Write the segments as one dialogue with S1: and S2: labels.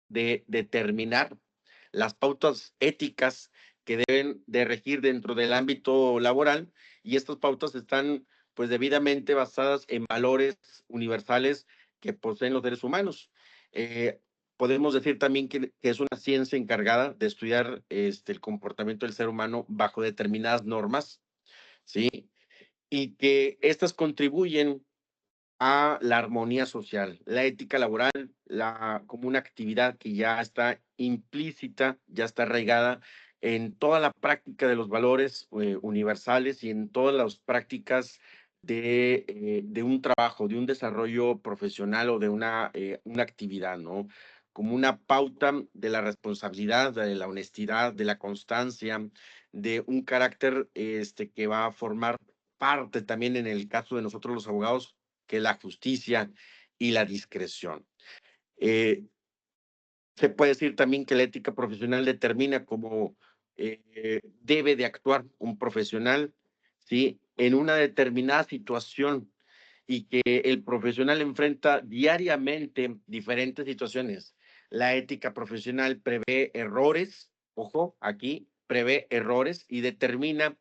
S1: de determinar las pautas éticas que deben de regir dentro del ámbito laboral, y estas pautas están pues debidamente basadas en valores universales que poseen los seres humanos. Eh, Podemos decir también que es una ciencia encargada de estudiar el comportamiento del ser humano bajo determinadas normas, ¿sí? Y que estas contribuyen a la armonía social, la ética laboral, como una actividad que ya está implícita, ya está arraigada en toda la práctica de los valores universales y en todas las prácticas de un trabajo, de un desarrollo profesional o de una actividad, ¿no? Como una pauta de la responsabilidad, de la honestidad, de la constancia, de un carácter que va a formar parte también en el caso de nosotros los abogados, que la justicia y la discreción. Eh, Se puede decir también que la ética profesional determina cómo debe de actuar un profesional, ¿sí? En una determinada situación y que el profesional enfrenta diariamente diferentes situaciones. La ética profesional prevé errores, ojo, aquí prevé errores y determina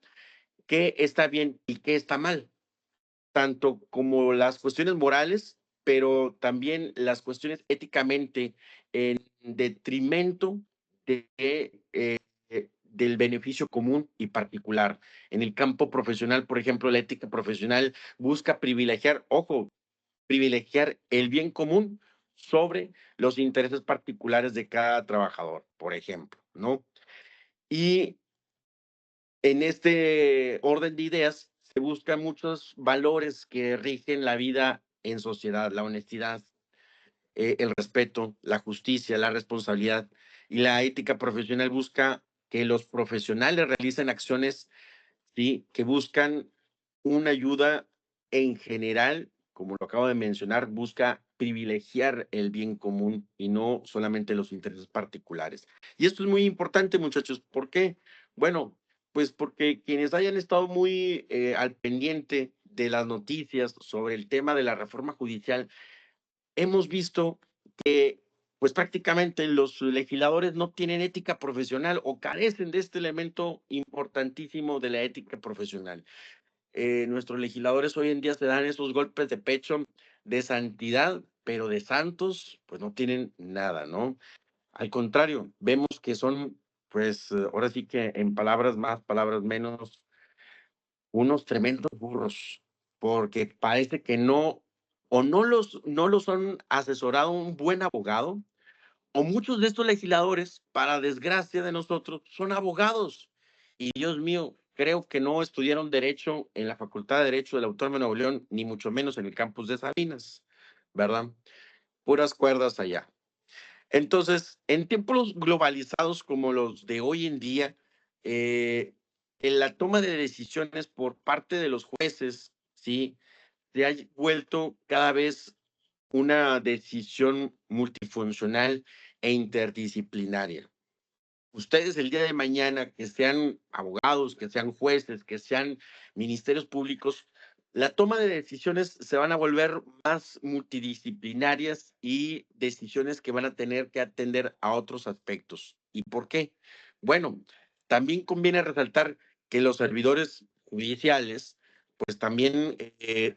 S1: qué está bien y qué está mal, tanto como las cuestiones morales, pero también las cuestiones éticamente en detrimento de, del beneficio común y particular. En el campo profesional, por ejemplo, la ética profesional busca privilegiar, ojo, privilegiar el bien común sobre los intereses particulares de cada trabajador, por ejemplo, ¿no? Y en este orden de ideas se buscan muchos valores que rigen la vida en sociedad: la honestidad, el respeto, la justicia, la responsabilidad, y la ética profesional busca que los profesionales realicen acciones, ¿sí?, que buscan una ayuda en general, como lo acabo de mencionar, busca privilegiar el bien común y no solamente los intereses particulares. Y esto es muy importante, muchachos. ¿Por qué? Bueno, pues porque quienes hayan estado muy al pendiente de las noticias sobre el tema de la reforma judicial, hemos visto que pues prácticamente los legisladores no tienen ética profesional o carecen de este elemento importantísimo de la ética profesional. Nuestros legisladores hoy en día se dan esos golpes de pecho de santidad, pero de santos, pues no tienen nada, ¿no? Al contrario, vemos que son, pues ahora sí que en palabras más, palabras menos, unos tremendos burros, porque parece que no, o no los han asesorado un buen abogado, o muchos de estos legisladores, para desgracia de nosotros, son abogados. Y Dios mío, creo que no estudiaron Derecho en la Facultad de Derecho de la Autónoma de Nuevo León, ni mucho menos en el campus de Sabinas, ¿verdad? Puras cuerdas allá. Entonces, en tiempos globalizados como los de hoy en día, en la toma de decisiones por parte de los jueces, ¿sí?, se ha vuelto cada vez una decisión multifuncional e interdisciplinaria. Ustedes el día de mañana, que sean abogados, que sean jueces, que sean ministerios públicos, la toma de decisiones se van a volver más multidisciplinarias y decisiones que van a tener que atender a otros aspectos. ¿Y por qué? Bueno, también conviene resaltar que los servidores judiciales, pues también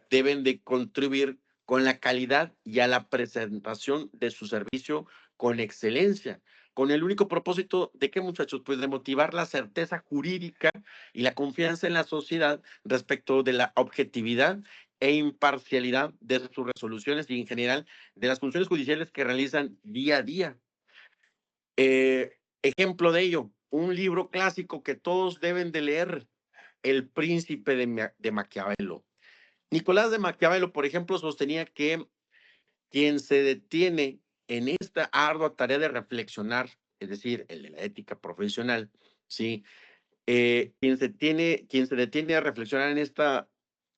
S1: deben de contribuir con la calidad y a la presentación de su servicio con excelencia, con el único propósito de qué, muchachos, pues de motivar la certeza jurídica y la confianza en la sociedad respecto de la objetividad e imparcialidad de sus resoluciones y en general de las funciones judiciales que realizan día a día. Ejemplo de ello, un libro clásico que todos deben de leer, El Príncipe de Maquiavelo. Nicolás de Maquiavelo, por ejemplo, sostenía que quien se detiene en esta ardua tarea de reflexionar, es decir, el de la ética profesional, ¿sí? Quien se detiene a reflexionar en esta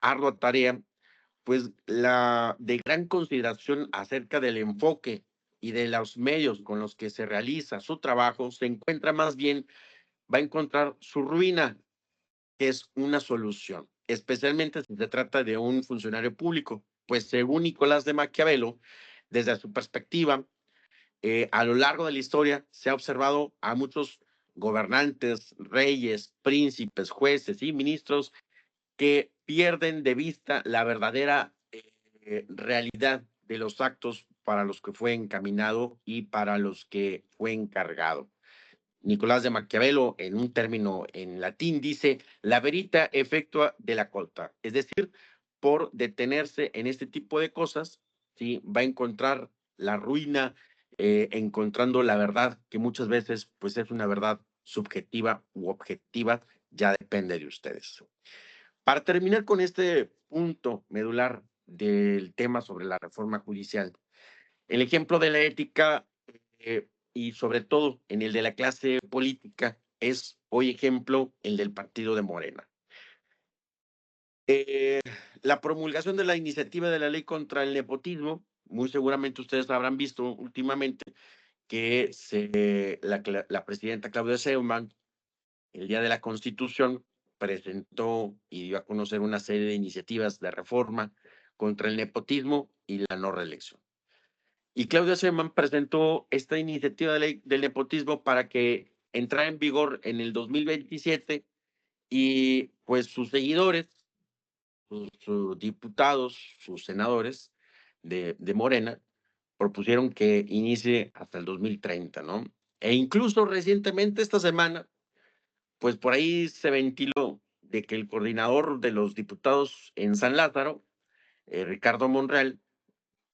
S1: ardua tarea, pues la de gran consideración acerca del enfoque y de los medios con los que se realiza su trabajo, se encuentra más bien, va a encontrar su ruina, que es una solución, especialmente si se trata de un funcionario público. Pues según Nicolás de Maquiavelo, desde su perspectiva, a lo largo de la historia se ha observado a muchos gobernantes, reyes, príncipes, jueces y ministros que pierden de vista la verdadera realidad de los actos para los que fue encaminado y para los que fue encargado. Nicolás de Maquiavelo, en un término en latín, dice, la verita effectua de la colta, es decir, por detenerse en este tipo de cosas, ¿sí? Va a encontrar la ruina, encontrando la verdad, que muchas veces pues es una verdad subjetiva u objetiva, ya depende de ustedes. Para terminar con este punto medular del tema sobre la reforma judicial, el ejemplo de la ética y sobre todo en el de la clase política es hoy ejemplo el del partido de Morena. Eh, la promulgación de la iniciativa de la ley contra el nepotismo, muy seguramente ustedes habrán visto últimamente que la presidenta Claudia Sheinbaum el día de la Constitución presentó y dio a conocer una serie de iniciativas de reforma contra el nepotismo y la no reelección. Y Claudia Sheinbaum presentó esta iniciativa de ley del nepotismo para que entrara en vigor en el 2027 y pues sus seguidores, sus diputados, sus senadores de Morena, propusieron que inicie hasta el 2030, ¿no? E incluso recientemente, esta semana, pues por ahí se ventiló de que el coordinador de los diputados en San Lázaro, Ricardo Monreal,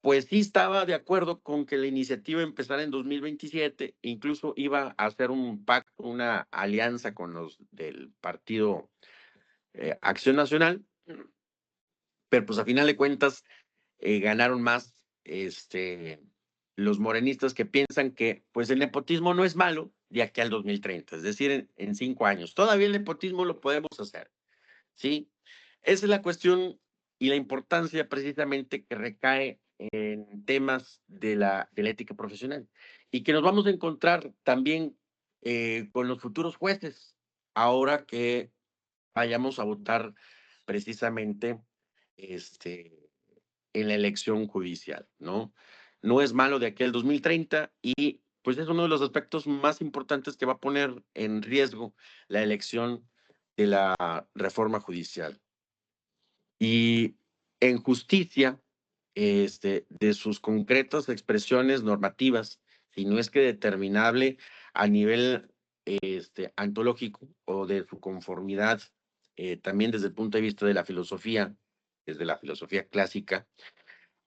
S1: pues sí estaba de acuerdo con que la iniciativa empezara en 2027, incluso iba a hacer un pacto, una alianza con los del partido Acción Nacional, pero pues a final de cuentas ganaron más los morenistas que piensan que pues el nepotismo no es malo de aquí al 2030, es decir, en 5 años. Todavía el nepotismo lo podemos hacer, ¿sí? Esa es la cuestión y la importancia precisamente que recae en temas de la ética profesional y que nos vamos a encontrar también con los futuros jueces, ahora que vayamos a votar precisamente este, en la elección judicial, ¿no? No es malo de aquí al 2030 y pues es uno de los aspectos más importantes que va a poner en riesgo la elección de la reforma judicial. Y en justicia, de sus concretas expresiones normativas, si no es que determinable a nivel antológico o de su conformidad, también desde el punto de vista de la filosofía, desde la filosofía clásica,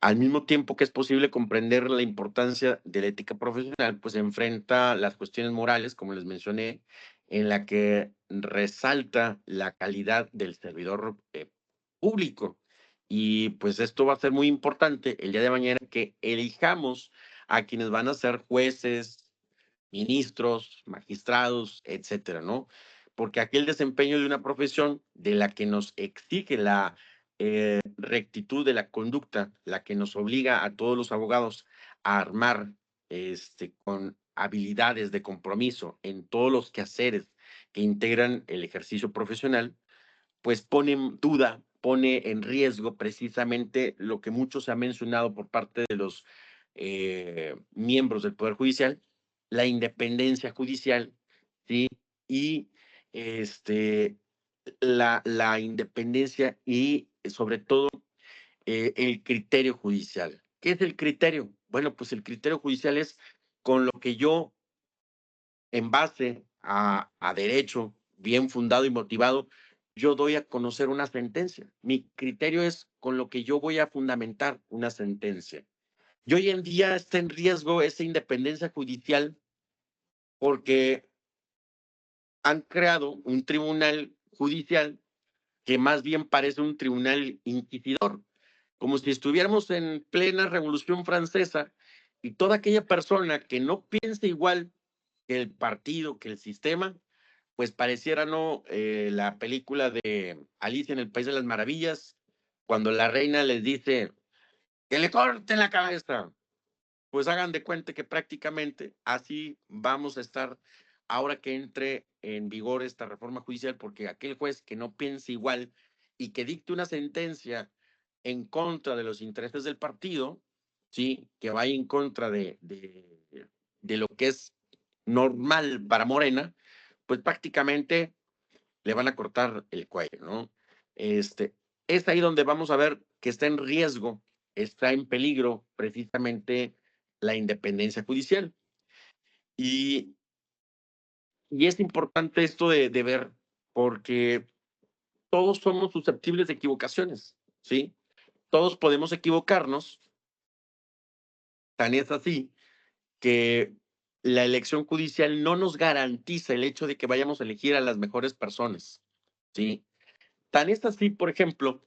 S1: al mismo tiempo que es posible comprender la importancia de la ética profesional, pues enfrenta las cuestiones morales, como les mencioné, en la que resalta la calidad del servidor público. Y pues esto va a ser muy importante el día de mañana que elijamos a quienes van a ser jueces, ministros, magistrados, etcétera, ¿no? Porque aquí el desempeño de una profesión de la que nos exige la rectitud de la conducta, la que nos obliga a todos los abogados a armar con habilidades de compromiso en todos los quehaceres que integran el ejercicio profesional, pues pone en duda, pone en riesgo precisamente lo que mucho se ha mencionado por parte de los miembros del Poder Judicial, la independencia judicial, ¿sí? Y la independencia y sobre todo el criterio judicial. ¿Qué es el criterio? Bueno, pues el criterio judicial es con lo que yo, en base a derecho, bien fundado y motivado, yo doy a conocer una sentencia. Mi criterio es con lo que yo voy a fundamentar una sentencia. Y hoy en día está en riesgo esa independencia judicial porque han creado un tribunal judicial que más bien parece un tribunal inquisidor, como si estuviéramos en plena Revolución Francesa y toda aquella persona que no piensa igual que el partido, que el sistema, pues pareciera, ¿no? La película de Alicia en el País de las Maravillas, cuando la reina les dice que le corten la cabeza. Pues hagan de cuenta que prácticamente así vamos a estar ahora que entre en vigor esta reforma judicial, porque aquel juez que no piense igual y que dicte una sentencia en contra de los intereses del partido, sí, que vaya en contra de lo que es normal para Morena, pues prácticamente le van a cortar el cuello, ¿no? Este, es ahí donde vamos a ver que está en riesgo, está en peligro precisamente la independencia judicial. Y, y es importante esto de ver, porque todos somos susceptibles de equivocaciones, ¿sí? Todos podemos equivocarnos, tan es así que la elección judicial no nos garantiza el hecho de que vayamos a elegir a las mejores personas, ¿sí? Tan es así, por ejemplo,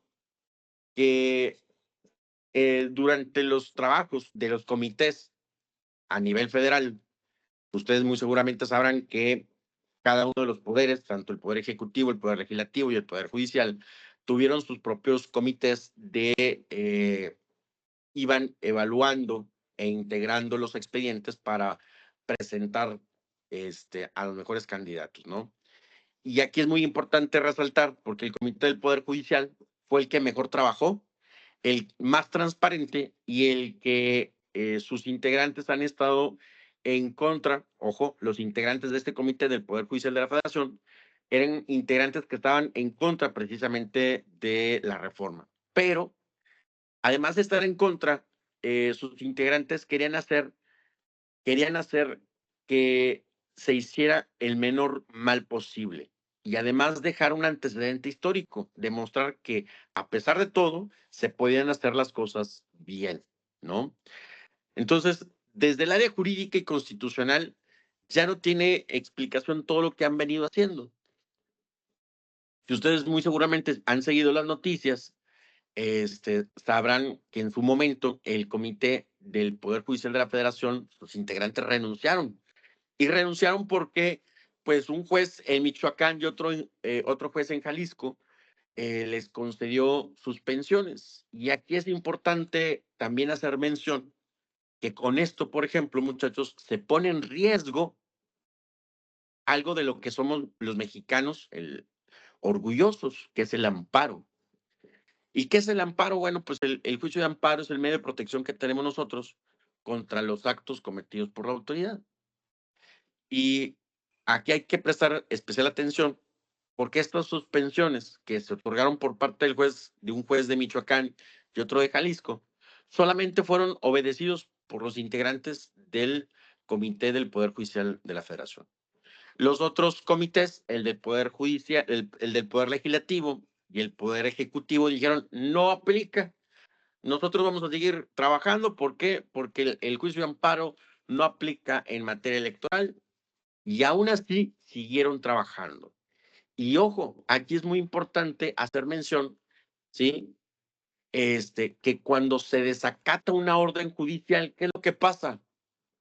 S1: que durante los trabajos de los comités a nivel federal, ustedes muy seguramente sabrán que cada uno de los poderes, tanto el poder ejecutivo, el poder legislativo y el poder judicial, tuvieron sus propios comités iban evaluando e integrando los expedientes para presentar a los mejores candidatos, ¿no? Y aquí es muy importante resaltar, porque el Comité del Poder Judicial fue el que mejor trabajó, el más transparente y el que sus integrantes han estado en contra. Ojo, los integrantes de este Comité del Poder Judicial de la Federación eran integrantes que estaban en contra precisamente de la reforma. Pero, además de estar en contra, sus integrantes querían hacer que se hiciera el menor mal posible y además dejar un antecedente histórico, demostrar que a pesar de todo se podían hacer las cosas bien, ¿no? Entonces, desde el área jurídica y constitucional ya no tiene explicación todo lo que han venido haciendo. Si ustedes muy seguramente han seguido las noticias, sabrán que en su momento el comité del Poder Judicial de la Federación, sus integrantes renunciaron. Y renunciaron porque, pues, un juez en Michoacán y otro juez en Jalisco les concedió suspensiones. Y aquí es importante también hacer mención que con esto, por ejemplo, muchachos, se pone en riesgo algo de lo que somos los mexicanos orgullosos, que es el amparo. ¿Y qué es el amparo? Bueno, pues el juicio de amparo es el medio de protección que tenemos nosotros contra los actos cometidos por la autoridad. Y aquí hay que prestar especial atención porque estas suspensiones que se otorgaron por parte de un juez de Michoacán y otro de Jalisco, solamente fueron obedecidos por los integrantes del Comité del Poder Judicial de la Federación. Los otros comités, el del Poder Judicial, el del Poder Legislativo y el Poder Ejecutivo, dijeron, no aplica. Nosotros vamos a seguir trabajando. ¿Por qué? Porque el juicio de amparo no aplica en materia electoral y aún así siguieron trabajando. Y ojo, aquí es muy importante hacer mención, ¿sí? Que cuando se desacata una orden judicial, ¿qué es lo que pasa?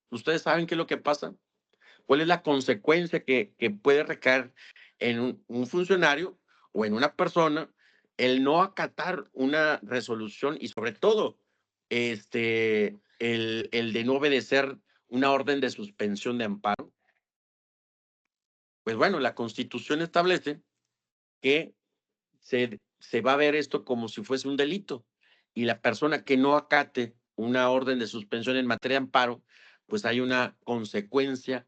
S1: ¿Ustedes saben qué es lo que pasa? ¿Cuál es la consecuencia que puede recaer en un funcionario o en una persona el no acatar una resolución y sobre todo el de no obedecer una orden de suspensión de amparo? Pues bueno, la Constitución establece que se va a ver esto como si fuese un delito y la persona que no acate una orden de suspensión en materia de amparo, pues hay una consecuencia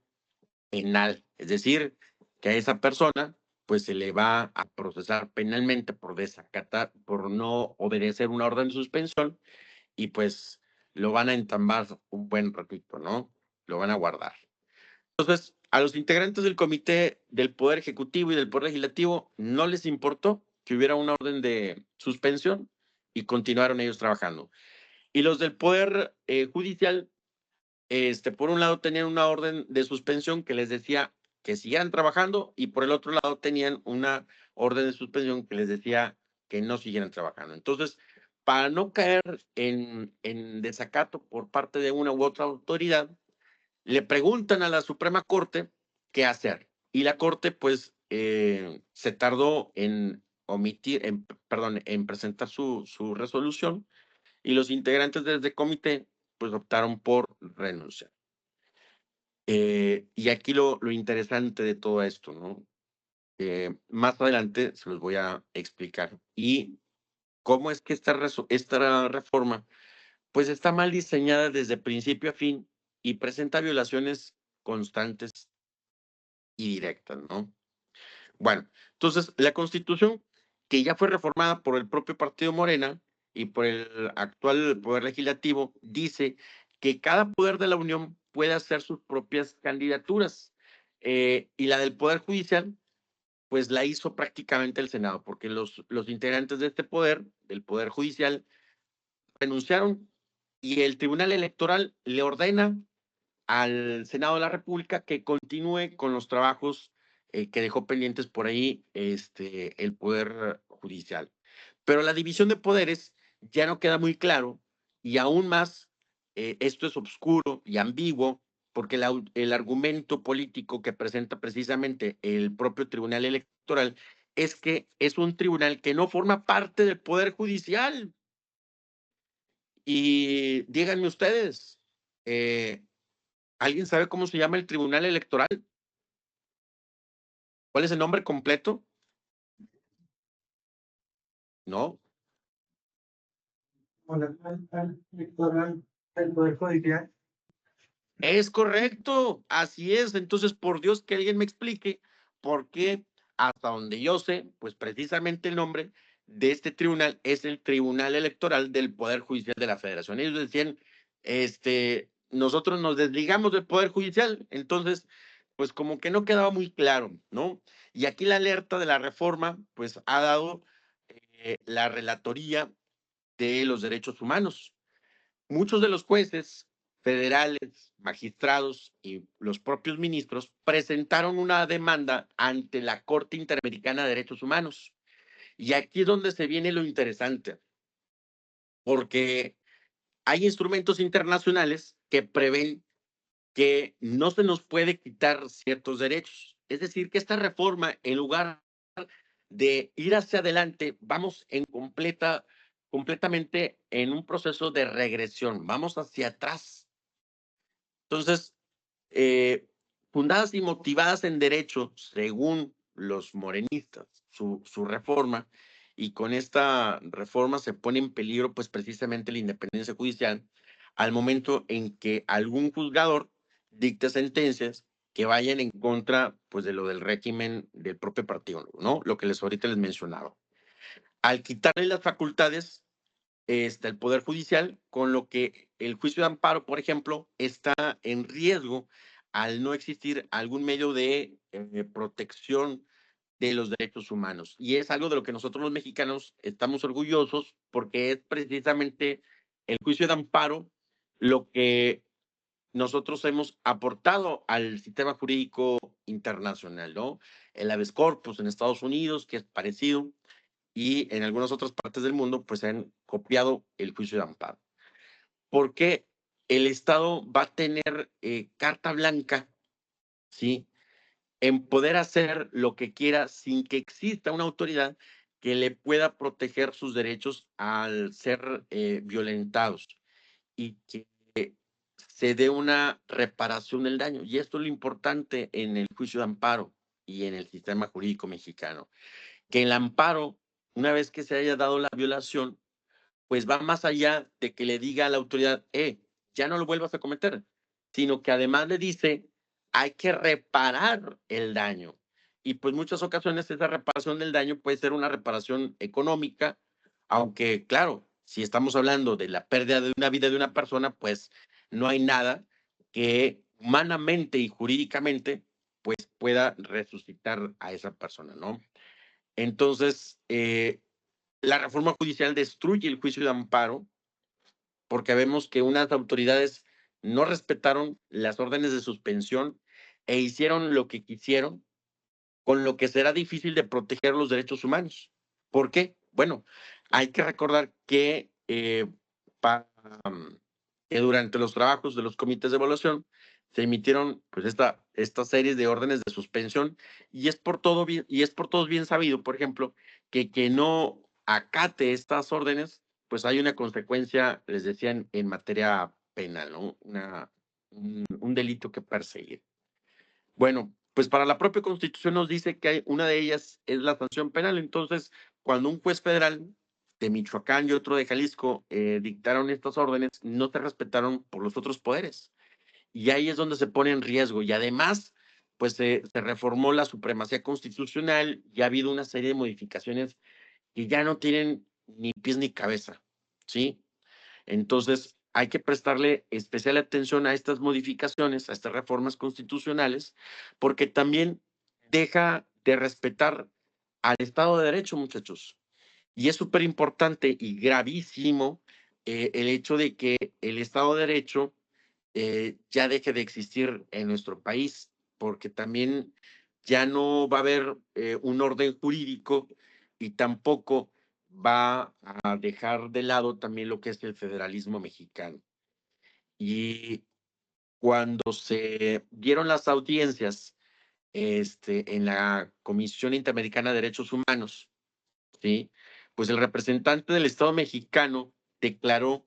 S1: penal, es decir, que a esa persona pues se le va a procesar penalmente por desacatar, por no obedecer una orden de suspensión y pues lo van a entambar un buen ratito, ¿no? Lo van a guardar. Entonces, a los integrantes del comité del Poder Ejecutivo y del Poder Legislativo no les importó que hubiera una orden de suspensión y continuaron ellos trabajando. Y los del Poder Judicial, por un lado tenían una orden de suspensión que les decía que siguieran trabajando y por el otro lado tenían una orden de suspensión que les decía que no siguieran trabajando. Entonces, para no caer en desacato por parte de una u otra autoridad, le preguntan a la Suprema Corte qué hacer. Y la Corte, pues, se tardó en perdón, en presentar su resolución y los integrantes de este comité, pues, optaron por renunciar. Y aquí lo interesante de todo esto, ¿no? Más adelante se los voy a explicar. Y cómo es que esta reforma, pues, está mal diseñada desde principio a fin y presenta violaciones constantes y directas, ¿no? Bueno, entonces la Constitución, que ya fue reformada por el propio partido Morena y por el actual Poder Legislativo, dice que cada poder de la Unión puede hacer sus propias candidaturas. Y la del Poder Judicial, pues la hizo prácticamente el Senado, porque los integrantes de este poder, del Poder Judicial, renunciaron y el Tribunal Electoral le ordena al Senado de la República que continúe con los trabajos que dejó pendientes por ahí el Poder Judicial. Pero la división de poderes ya no queda muy claro y aún más esto es oscuro y ambiguo porque el argumento político que presenta precisamente el propio Tribunal Electoral es que es un tribunal que no forma parte del Poder Judicial. Y díganme ustedes, eh, ¿alguien sabe cómo se llama el Tribunal Electoral? ¿Cuál es el nombre completo? No.
S2: Hola, electoral del Poder Judicial.
S1: Es correcto, así es. Entonces, por Dios que alguien me explique por qué, hasta donde yo sé, pues precisamente el nombre de este tribunal es el Tribunal Electoral del Poder Judicial de la Federación. Ellos decían, nosotros nos desligamos del Poder Judicial, entonces, pues como que no quedaba muy claro, ¿no? Y aquí la alerta de la reforma, pues ha dado la Relatoría de los Derechos Humanos. Muchos de los jueces federales, magistrados y los propios ministros presentaron una demanda ante la Corte Interamericana de Derechos Humanos. Y aquí es donde se viene lo interesante, porque hay instrumentos internacionales que prevén que no se nos puede quitar ciertos derechos. Es decir, que esta reforma, en lugar de ir hacia adelante, vamos completamente en un proceso de regresión, vamos hacia atrás. Entonces, eh, fundadas y motivadas en derecho, según los morenistas, su reforma, y con esta reforma se pone en peligro, pues precisamente la independencia judicial, al momento en que algún juzgador dicte sentencias que vayan en contra, pues, de lo del régimen del propio partido, ¿no? Lo que ahorita les mencionaba. Al quitarle las facultades el Poder Judicial, con lo que el juicio de amparo, por ejemplo, está en riesgo al no existir algún medio de protección de los derechos humanos. Y es algo de lo que nosotros los mexicanos estamos orgullosos porque es precisamente el juicio de amparo lo que nosotros hemos aportado al sistema jurídico internacional, ¿no? El habeas corpus en Estados Unidos, que es parecido, y en algunas otras partes del mundo, pues han copiado el juicio de amparo. Porque el Estado va a tener carta blanca, ¿sí? En poder hacer lo que quiera sin que exista una autoridad que le pueda proteger sus derechos al ser violentados y que se dé una reparación del daño. Y esto es lo importante en el juicio de amparo y en el sistema jurídico mexicano, que el amparo, una vez que se haya dado la violación, pues va más allá de que le diga a la autoridad, ya no lo vuelvas a cometer, sino que además le dice, hay que reparar el daño. Y pues muchas ocasiones esa reparación del daño puede ser una reparación económica, aunque claro, si estamos hablando de la pérdida de una vida de una persona, pues no hay nada que humanamente y jurídicamente pues pueda resucitar a esa persona, ¿no? Entonces, la reforma judicial destruye el juicio de amparo porque vemos que unas autoridades no respetaron las órdenes de suspensión e hicieron lo que quisieron, con lo que será difícil de proteger los derechos humanos. ¿Por qué? Bueno, hay que recordar que, que durante los trabajos de los comités de evaluación se emitieron pues esta serie de órdenes de suspensión y es por todos bien sabido, por ejemplo, que no acate estas órdenes, pues hay una consecuencia, les decían, en materia penal, ¿no? Un delito que perseguir. Bueno, pues para la propia Constitución nos dice que una de ellas es la sanción penal. Entonces, cuando un juez federal de Michoacán y otro de Jalisco dictaron estas órdenes, no se respetaron por los otros poderes. y ahí es donde se pone en riesgo. Y además, pues se reformó la supremacía constitucional y ha habido una serie de modificaciones que ya no tienen ni pies ni cabeza, ¿sí? Entonces, hay que prestarle especial atención a estas modificaciones, a estas reformas constitucionales, porque también deja de respetar al Estado de Derecho, muchachos. Y es súper importante y gravísimo el hecho de que el Estado de Derecho ya deje de existir en nuestro país, porque también ya no va a haber un orden jurídico y tampoco va a dejar de lado también lo que es el federalismo mexicano. Y cuando se dieron las audiencias en la Comisión Interamericana de Derechos Humanos, ¿sí? Pues el representante del Estado mexicano declaró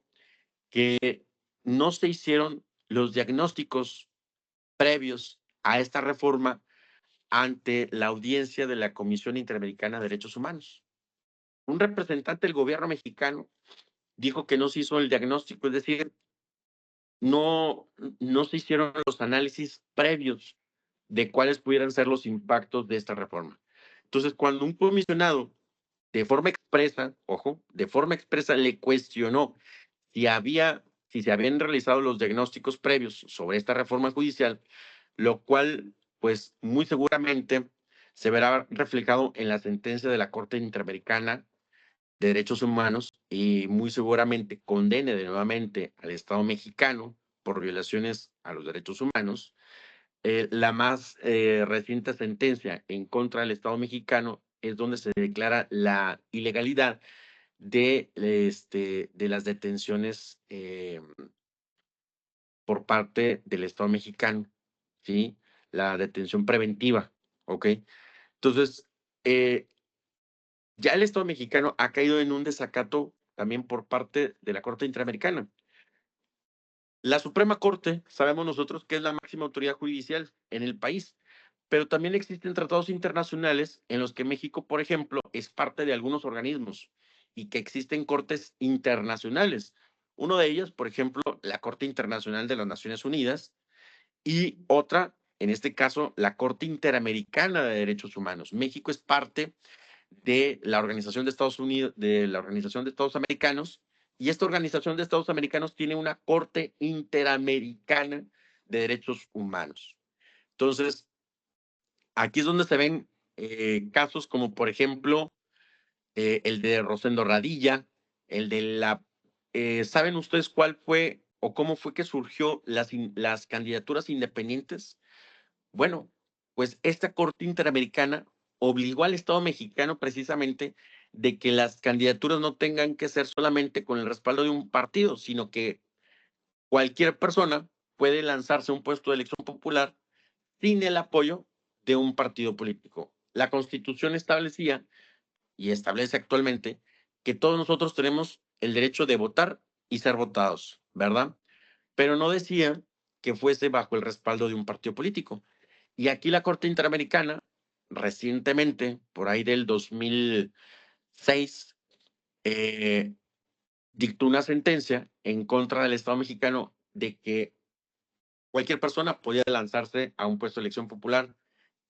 S1: que no se hicieron los diagnósticos previos a esta reforma ante la audiencia de la Comisión Interamericana de Derechos Humanos. Un representante del gobierno mexicano dijo que no se hizo el diagnóstico, es decir, no, no se hicieron los análisis previos de cuáles pudieran ser los impactos de esta reforma. Entonces, cuando un comisionado de forma expresa, ojo, de forma expresa le cuestionó si se habían realizado los diagnósticos previos sobre esta reforma judicial, lo cual, pues, muy seguramente se verá reflejado en la sentencia de la Corte Interamericana de Derechos Humanos y muy seguramente condene de nuevamente al Estado mexicano por violaciones a los derechos humanos. La más reciente sentencia en contra del Estado mexicano es donde se declara la ilegalidad de las detenciones por parte del Estado mexicano, ¿sí? La detención preventiva, ¿ok? Entonces, eh, ya el Estado mexicano ha caído en un desacato también por parte de la Corte Interamericana. La Suprema Corte, sabemos nosotros que es la máxima autoridad judicial en el país, pero también existen tratados internacionales en los que México, por ejemplo, es parte de algunos organismos y que existen cortes internacionales. Uno de ellos, por ejemplo, la Corte Internacional de las Naciones Unidas y otra, en este caso, la Corte Interamericana de Derechos Humanos. México es parte de la Organización de Estados Unidos, de la Organización de Estados Americanos, y esta Organización de Estados Americanos tiene una Corte Interamericana de Derechos Humanos. Entonces, aquí es donde se ven casos como, por ejemplo, el de Rosendo Radilla, el de la... ¿Saben ustedes cuál fue o cómo fue que surgió las candidaturas independientes? Bueno, pues esta Corte Interamericana obligó al Estado mexicano precisamente de que las candidaturas no tengan que ser solamente con el respaldo de un partido, sino que cualquier persona puede lanzarse a un puesto de elección popular sin el apoyo de un partido político. La Constitución establecía y establece actualmente que todos nosotros tenemos el derecho de votar y ser votados, ¿verdad? Pero no decía que fuese bajo el respaldo de un partido político. Y aquí la Corte Interamericana, recientemente, por ahí del 2006, eh, dictó una sentencia en contra del Estado mexicano de que cualquier persona podía lanzarse a un puesto de elección popular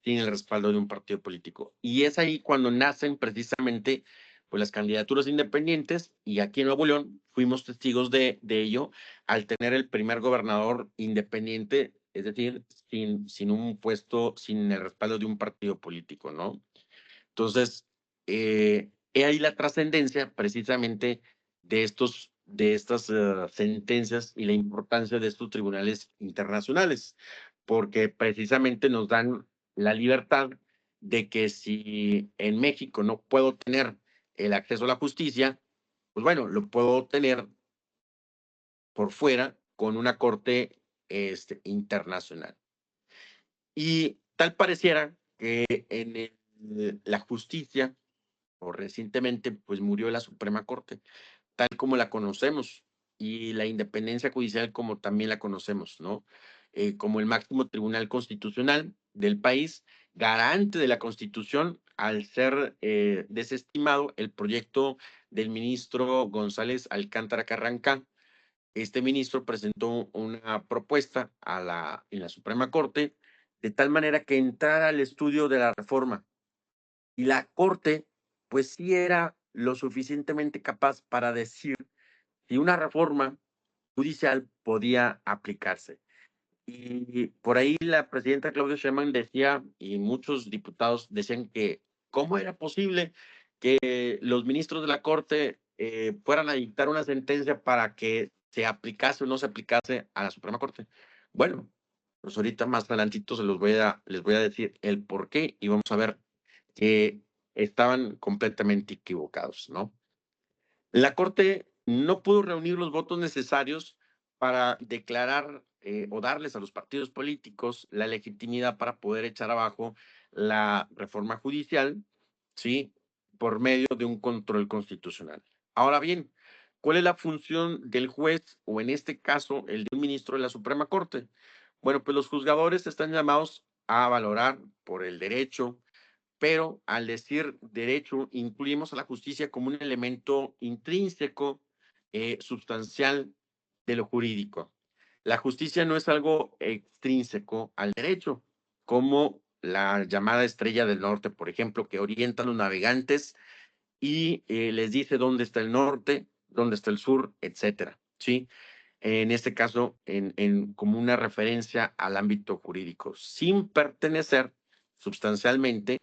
S1: sin el respaldo de un partido político. Y es ahí cuando nacen precisamente pues, las candidaturas independientes y aquí en Nuevo León fuimos testigos de ello al tener el primer gobernador independiente, es decir, sin un puesto, sin el respaldo de un partido político, ¿no? Entonces, he ahí la trascendencia precisamente de estas sentencias y la importancia de estos tribunales internacionales, porque precisamente nos dan la libertad de que si en México no puedo tener el acceso a la justicia, pues bueno, lo puedo tener por fuera con una corte internacional. Y tal pareciera que la justicia o recientemente, pues murió la Suprema Corte, tal como la conocemos, y la independencia judicial como también la conocemos, ¿no? Como el máximo tribunal constitucional del país, garante de la Constitución, al ser desestimado el proyecto del ministro González Alcántara Carrancá, este ministro presentó una propuesta en la Suprema Corte, de tal manera que entrara al estudio de la reforma. Y la Corte, pues sí era lo suficientemente capaz para decir si una reforma judicial podía aplicarse. Y por ahí la presidenta Claudia Sheinbaum decía, y muchos diputados decían que cómo era posible que los ministros de la Corte fueran a dictar una sentencia para que se aplicase o no se aplicase a la Suprema Corte. Bueno, pues ahorita más adelantito les voy a decir el por qué y vamos a ver que estaban completamente equivocados, ¿no? La Corte no pudo reunir los votos necesarios para declarar o darles a los partidos políticos la legitimidad para poder echar abajo la reforma judicial, ¿sí? Por medio de un control constitucional. Ahora bien, ¿cuál es la función del juez o en este caso el de un ministro de la Suprema Corte? Bueno, pues los juzgadores están llamados a valorar por el derecho, pero al decir derecho, incluimos a la justicia como un elemento intrínseco, sustancial de lo jurídico. La justicia no es algo extrínseco al derecho, como la llamada estrella del norte, por ejemplo, que orienta a los navegantes y les dice dónde está el norte, dónde está el sur, etcétera, ¿sí? En este caso, como una referencia al ámbito jurídico, sin pertenecer sustancialmente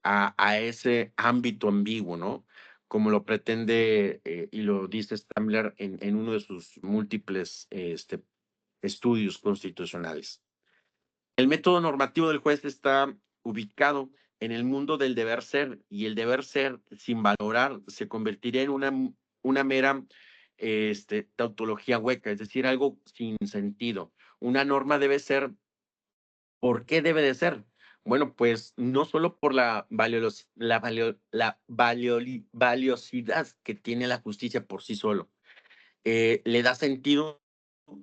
S1: a ese ámbito ambiguo, ¿no? Como lo pretende y lo dice Stamler en uno de sus múltiples estudios constitucionales. El método normativo del juez está ubicado en el mundo del deber ser y el deber ser sin valorar se convertiría en una mera tautología hueca, es decir, algo sin sentido. Una norma debe ser. ¿Por qué debe de ser? Bueno, pues no solo por la valiosidad que tiene la justicia por sí solo, le da sentido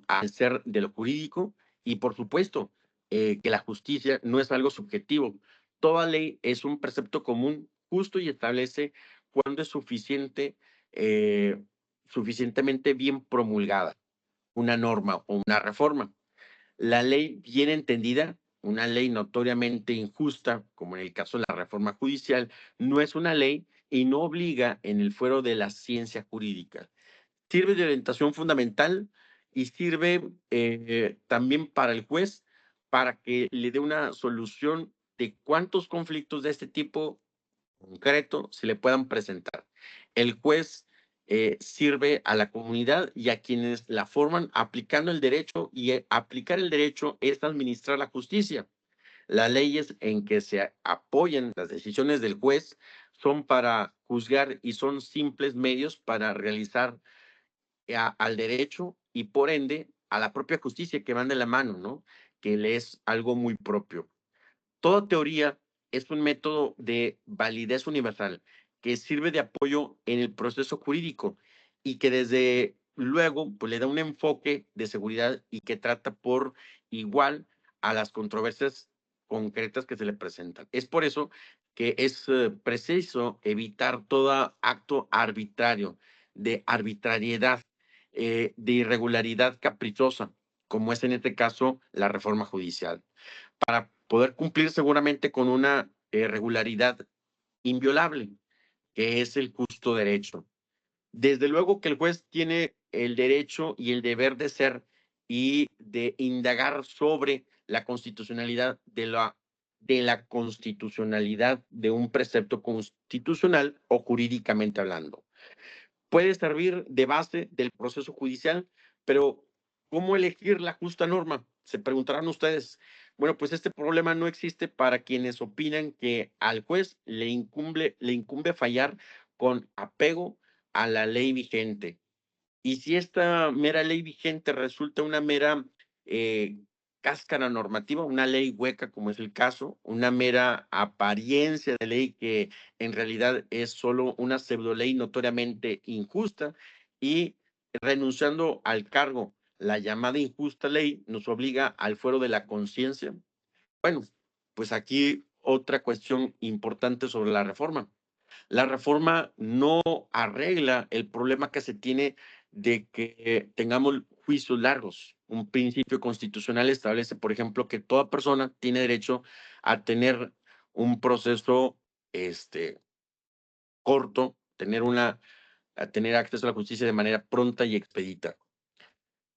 S1: al ser de lo jurídico y por supuesto que la justicia no es algo subjetivo. Toda ley es un precepto común, justo y establece cuándo es suficientemente bien promulgada una norma o una reforma. La ley bien entendida, una ley notoriamente injusta, como en el caso de la reforma judicial, no es una ley y no obliga en el fuero de la ciencia jurídica. Sirve de orientación fundamental y sirve también para el juez para que le dé una solución de cuántos conflictos de este tipo concreto se le puedan presentar. El juez sirve a la comunidad y a quienes la forman aplicando el derecho y aplicar el derecho es administrar la justicia. Las leyes en que se apoyan las decisiones del juez son para juzgar y son simples medios para realizar al derecho y por ende a la propia justicia que van de la mano, ¿no? Que le es algo muy propio. Toda teoría es un método de validez universal que sirve de apoyo en el proceso jurídico y que desde luego pues, le da un enfoque de seguridad y que trata por igual a las controversias concretas que se le presentan. Es por eso que es preciso evitar todo acto arbitrario, de arbitrariedad, de irregularidad caprichosa, como es en este caso la reforma judicial para poder cumplir seguramente con una regularidad inviolable, que es el justo derecho. Desde luego que el juez tiene el derecho y el deber de ser y de indagar sobre la constitucionalidad de la constitucionalidad de un precepto constitucional o jurídicamente hablando. Puede servir de base del proceso judicial, pero ¿cómo elegir la justa norma? Se preguntarán ustedes. Bueno, pues este problema no existe para quienes opinan que al juez le incumbe fallar con apego a la ley vigente. Y si esta mera ley vigente resulta una mera eh, cáscara normativa, una ley hueca como es el caso, una mera apariencia de ley que en realidad es solo una pseudoley notoriamente injusta y renunciando al cargo, la llamada injusta ley nos obliga al fuero de la conciencia. Bueno, pues aquí otra cuestión importante sobre la reforma. La reforma no arregla el problema que se tiene de que tengamos juicios largos. Un principio constitucional establece, por ejemplo, que toda persona tiene derecho a tener un proceso corto, a tener acceso a la justicia de manera pronta y expedita.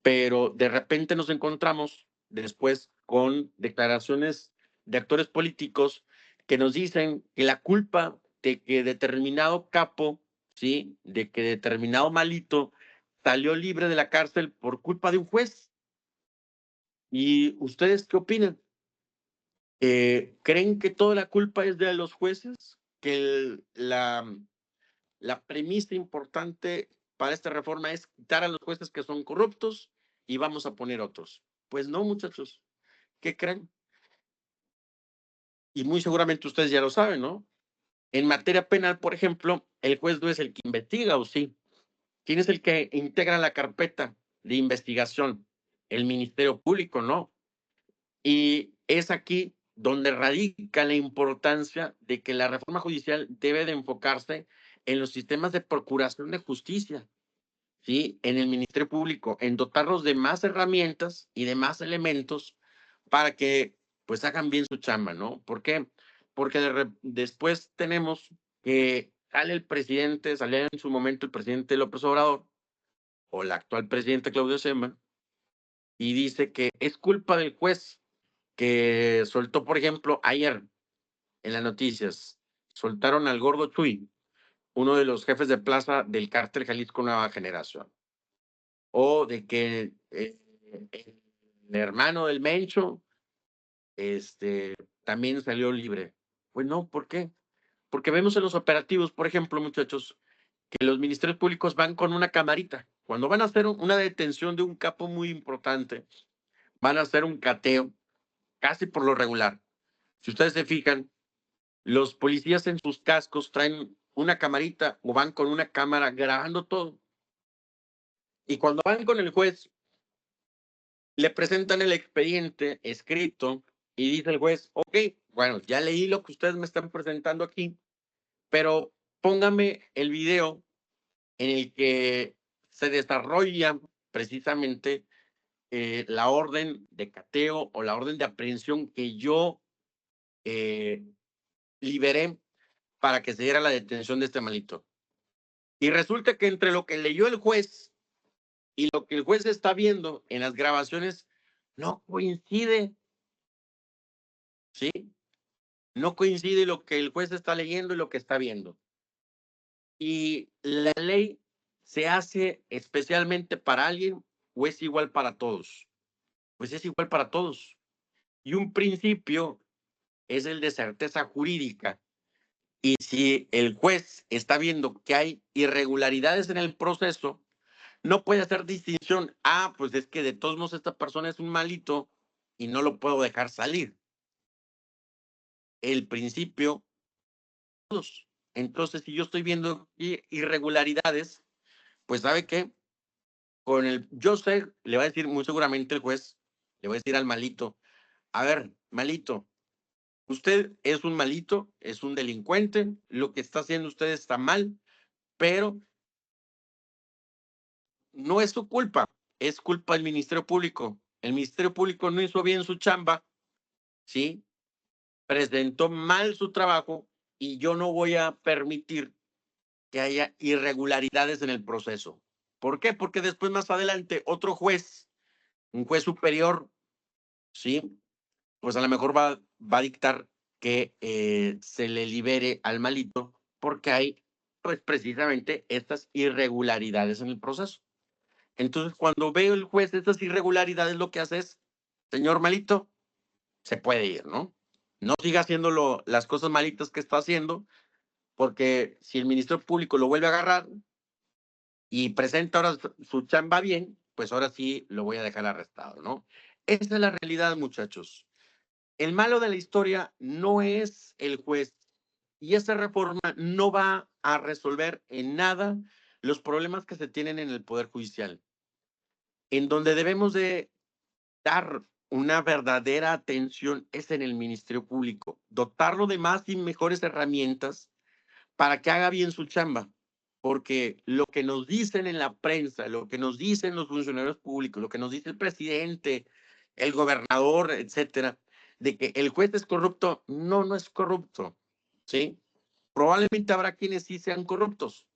S1: Pero de repente nos encontramos después con declaraciones de actores políticos que nos dicen que la culpa de que determinado capo, ¿sí? De que determinado malito salió libre de la cárcel por culpa de un juez. ¿Y ustedes qué opinan? ¿Creen que toda la culpa es de los jueces? ¿Que la premisa importante para esta reforma es quitar a los jueces que son corruptos y vamos a poner otros? Pues no, muchachos. ¿Qué creen? Y muy seguramente ustedes ya lo saben, ¿no? En materia penal, por ejemplo, el juez no es el que investiga, ¿o sí? ¿Quién es el que integra la carpeta de investigación? El Ministerio Público, ¿no? Y es aquí donde radica la importancia de que la reforma judicial debe de enfocarse en los sistemas de procuración de justicia, ¿sí? En el Ministerio Público, en dotarlos de más herramientas y de más elementos para que pues hagan bien su chamba, ¿no? ¿Por qué? Porque después tenemos que sale en su momento el presidente López Obrador o la actual presidenta Claudia Sheinbaum y dice que es culpa del juez que soltó, por ejemplo, ayer en las noticias, soltaron al gordo Chuy, uno de los jefes de plaza del cártel Jalisco Nueva Generación, o de que el hermano del Mencho también salió libre. Pues no, ¿por qué? Porque vemos en los operativos, por ejemplo, muchachos, que los ministerios públicos van con una camarita. Cuando van a hacer una detención de un capo muy importante, van a hacer un cateo, casi por lo regular. Si ustedes se fijan, los policías en sus cascos traen una camarita o van con una cámara grabando todo. Y cuando van con el juez, le presentan el expediente escrito y dice el juez, ok, bueno, ya leí lo que ustedes me están presentando aquí, pero póngame el video en el que se desarrolla precisamente la orden de cateo o la orden de aprehensión que yo eh, liberé para que se diera la detención de este malito. Y resulta que entre lo que leyó el juez y lo que el juez está viendo en las grabaciones no coincide, ¿sí? No coincide lo que el juez está leyendo y lo que está viendo. Y la ley se hace especialmente para alguien o es igual para todos. Pues es igual para todos. Y un principio es el de certeza jurídica. Y si el juez está viendo que hay irregularidades en el proceso, no puede hacer distinción. Ah, pues es que de todos modos esta persona es un malito y no lo puedo dejar salir. El principio, todos. Entonces, si yo estoy viendo irregularidades, pues ¿sabe qué? Yo sé, le va a decir muy seguramente el juez, le va a decir al malito, a ver, malito, usted es un malito, es un delincuente, lo que está haciendo usted está mal, pero no es su culpa, es culpa del Ministerio Público. El Ministerio Público no hizo bien su chamba, ¿sí? Presentó mal su trabajo y yo no voy a permitir que haya irregularidades en el proceso. ¿Por qué? Porque después más adelante otro juez, un juez superior, ¿sí? Pues a lo mejor va a dictar que se le libere al malito porque hay pues precisamente estas irregularidades en el proceso. Entonces, cuando veo el juez estas irregularidades, lo que hace es, señor malito, se puede ir, ¿no? No siga haciendo las cosas malitas que está haciendo, porque si el Ministerio Público lo vuelve a agarrar y presenta ahora su chamba bien, pues ahora sí lo voy a dejar arrestado, ¿no? Esa es la realidad, muchachos. El malo de la historia no es el juez y esa reforma no va a resolver en nada los problemas que se tienen en el Poder Judicial. En donde debemos de dar una verdadera atención es en el Ministerio Público, dotarlo de más y mejores herramientas para que haga bien su chamba. porque lo que nos dicen en la prensa, lo que nos dicen los funcionarios públicos, lo que nos dice el presidente, el gobernador, etcétera, de que el juez es corrupto, no, no es corrupto, ¿sí? Probablemente habrá quienes sí sean corruptos,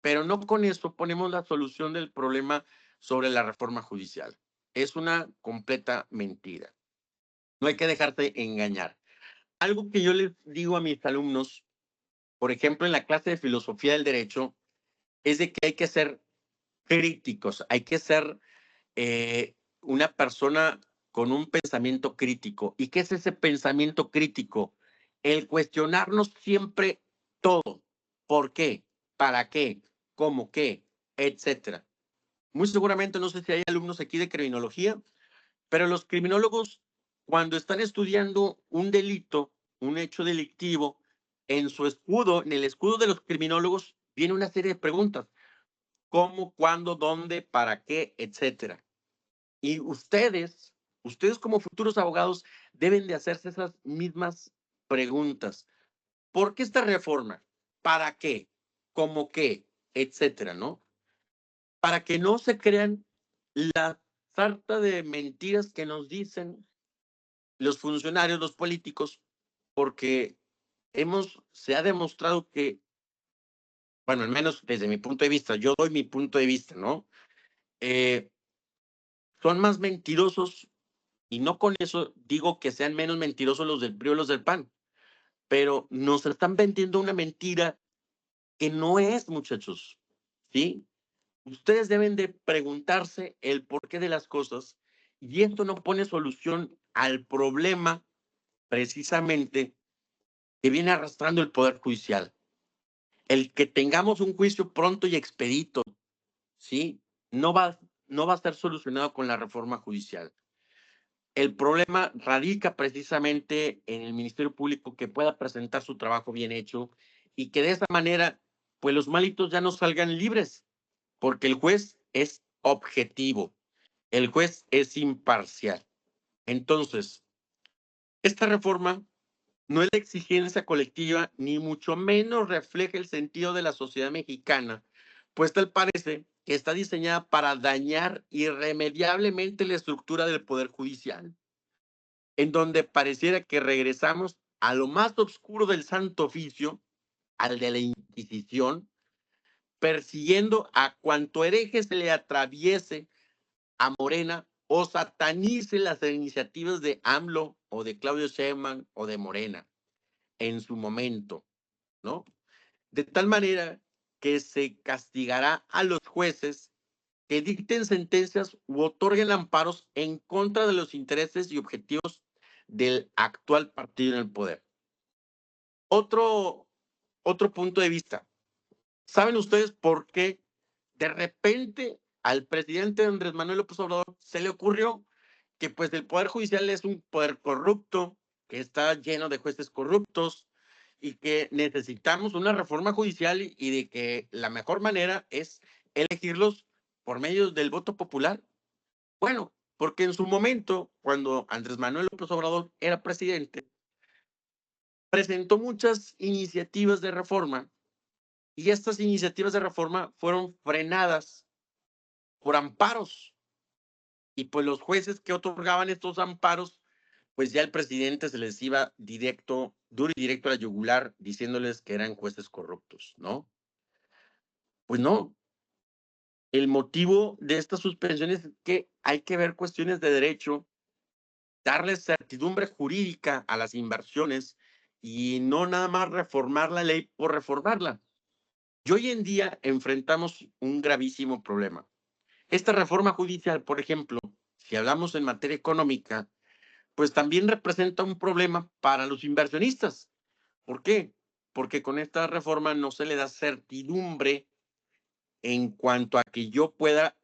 S1: pero no con eso ponemos la solución del problema sobre la reforma judicial. Es una completa mentira. No hay que dejarse engañar. Algo que yo les digo a mis alumnos, por ejemplo, en la clase de filosofía del derecho, es de que hay que ser críticos, hay que ser una persona con un pensamiento crítico. ¿Y qué es ese pensamiento crítico? El cuestionarnos siempre todo. ¿Por qué? ¿Para qué? ¿Cómo qué? Etcétera. Muy seguramente, no sé si hay alumnos aquí de criminología, pero los criminólogos, cuando están estudiando un delito, un hecho delictivo, en su escudo, en el escudo de los criminólogos, viene una serie de preguntas. ¿Cómo, cuándo, dónde, para qué, etcétera? Y ustedes como futuros abogados deben de hacerse esas mismas preguntas. ¿Por qué esta reforma? ¿Para qué? ¿Cómo qué? Etcétera, ¿no? Para que no se crean la sarta de mentiras que nos dicen los funcionarios, los políticos, porque se ha demostrado que, bueno, al menos desde mi punto de vista, yo doy mi punto de vista, ¿no? Eh, Son más mentirosos. Y no con eso digo que sean menos mentirosos los del PRI o los del PAN, pero nos están vendiendo una mentira que no es, muchachos, ¿sí? Ustedes deben de preguntarse el porqué de las cosas y esto no pone solución al problema precisamente que viene arrastrando el Poder Judicial. El que tengamos un juicio pronto y expedito, ¿sí? No va, no va a ser solucionado con la reforma judicial. El problema radica precisamente en el Ministerio Público que pueda presentar su trabajo bien hecho y que de esa manera, pues los malitos ya no salgan libres, porque el juez es objetivo, el juez es imparcial. Entonces, esta reforma no es la exigencia colectiva, ni mucho menos refleja el sentido de la sociedad mexicana, pues tal parece que está diseñada para dañar irremediablemente la estructura del Poder Judicial, en donde pareciera que regresamos a lo más oscuro del Santo Oficio, al de la Inquisición, persiguiendo a cuanto hereje se le atraviese a Morena o satanice las iniciativas de AMLO o de Claudio Sheinbaum o de Morena en su momento, ¿no? De tal manera que se castigará a los jueces que dicten sentencias u otorguen amparos en contra de los intereses y objetivos del actual partido en el poder. Otro, otro punto de vista. ¿Saben ustedes por qué de repente al presidente Andrés Manuel López Obrador se le ocurrió que pues el Poder Judicial es un poder corrupto, que está lleno de jueces corruptos y que necesitamos una reforma judicial y de que la mejor manera es elegirlos por medio del voto popular? Bueno, porque en su momento, cuando Andrés Manuel López Obrador era presidente, presentó muchas iniciativas de reforma y estas iniciativas de reforma fueron frenadas por amparos. Y pues los jueces que otorgaban estos amparos, pues ya el presidente se les iba directo, duro y directo a la yugular, diciéndoles que eran jueces corruptos, ¿no? Pues no, el motivo de estas suspensiones es que hay que ver cuestiones de derecho, darle certidumbre jurídica a las inversiones y no nada más reformar la ley por reformarla. Y hoy en día enfrentamos un gravísimo problema. Esta reforma judicial, por ejemplo, si hablamos en materia económica, pues también representa un problema para los inversionistas. ¿Por qué? Porque con esta reforma no se le da certidumbre en cuanto a que yo pueda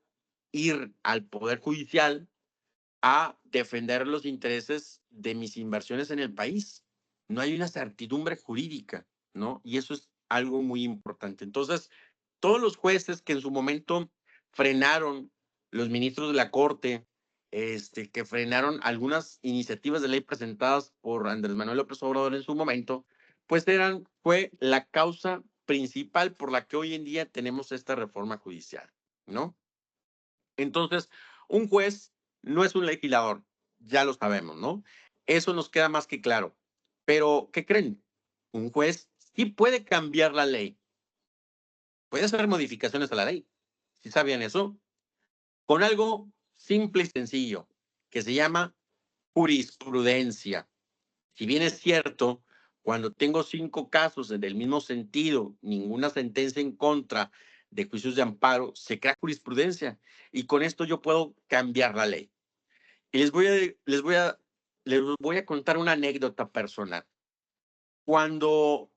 S1: ir al Poder Judicial a defender los intereses de mis inversiones en el país. No hay una certidumbre jurídica, ¿no? Y eso es algo muy importante. Entonces, todos los jueces que en su momento frenaron, los ministros de la Corte, que frenaron algunas iniciativas de ley presentadas por Andrés Manuel López Obrador en su momento, pues fue la causa principal por la que hoy en día tenemos esta reforma judicial, ¿no? Entonces, un juez no es un legislador, ya lo sabemos, ¿no? Eso nos queda más que claro. Pero, ¿qué creen? Un juez sí puede cambiar la ley, puede hacer modificaciones a la ley. ¿Sí sabían eso? Con algo simple y sencillo, que se llama jurisprudencia. Si bien es cierto, cuando tengo 5 casos del mismo sentido, ninguna sentencia en contra de juicios de amparo, se crea jurisprudencia y con esto yo puedo cambiar la ley. Y les voy a contar una anécdota personal. Cuando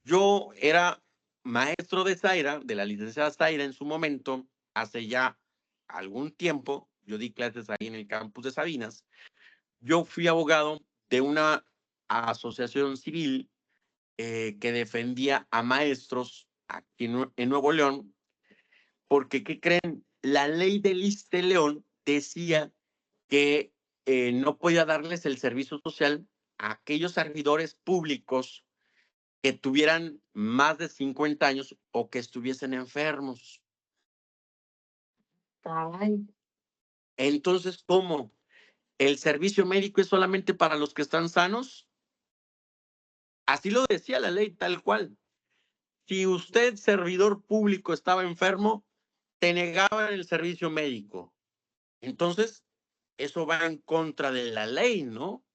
S1: yo era maestro de Zaira, de la licenciada Zaira en su momento, hace ya algún tiempo, yo di clases ahí en el campus de Sabinas, yo fui abogado de una asociación civil que defendía a maestros aquí en Nuevo León, porque, ¿qué creen? La ley del ISSSTE León decía que no podía darles el servicio social a aquellos servidores públicos que tuvieran más de 50 años o que estuviesen enfermos. Caray. Entonces, ¿cómo? ¿El servicio médico es solamente para los que están sanos? Así lo decía la ley tal cual. Si usted, servidor público, estaba enfermo, te negaban el servicio médico. Entonces, eso va en contra de la ley, ¿no?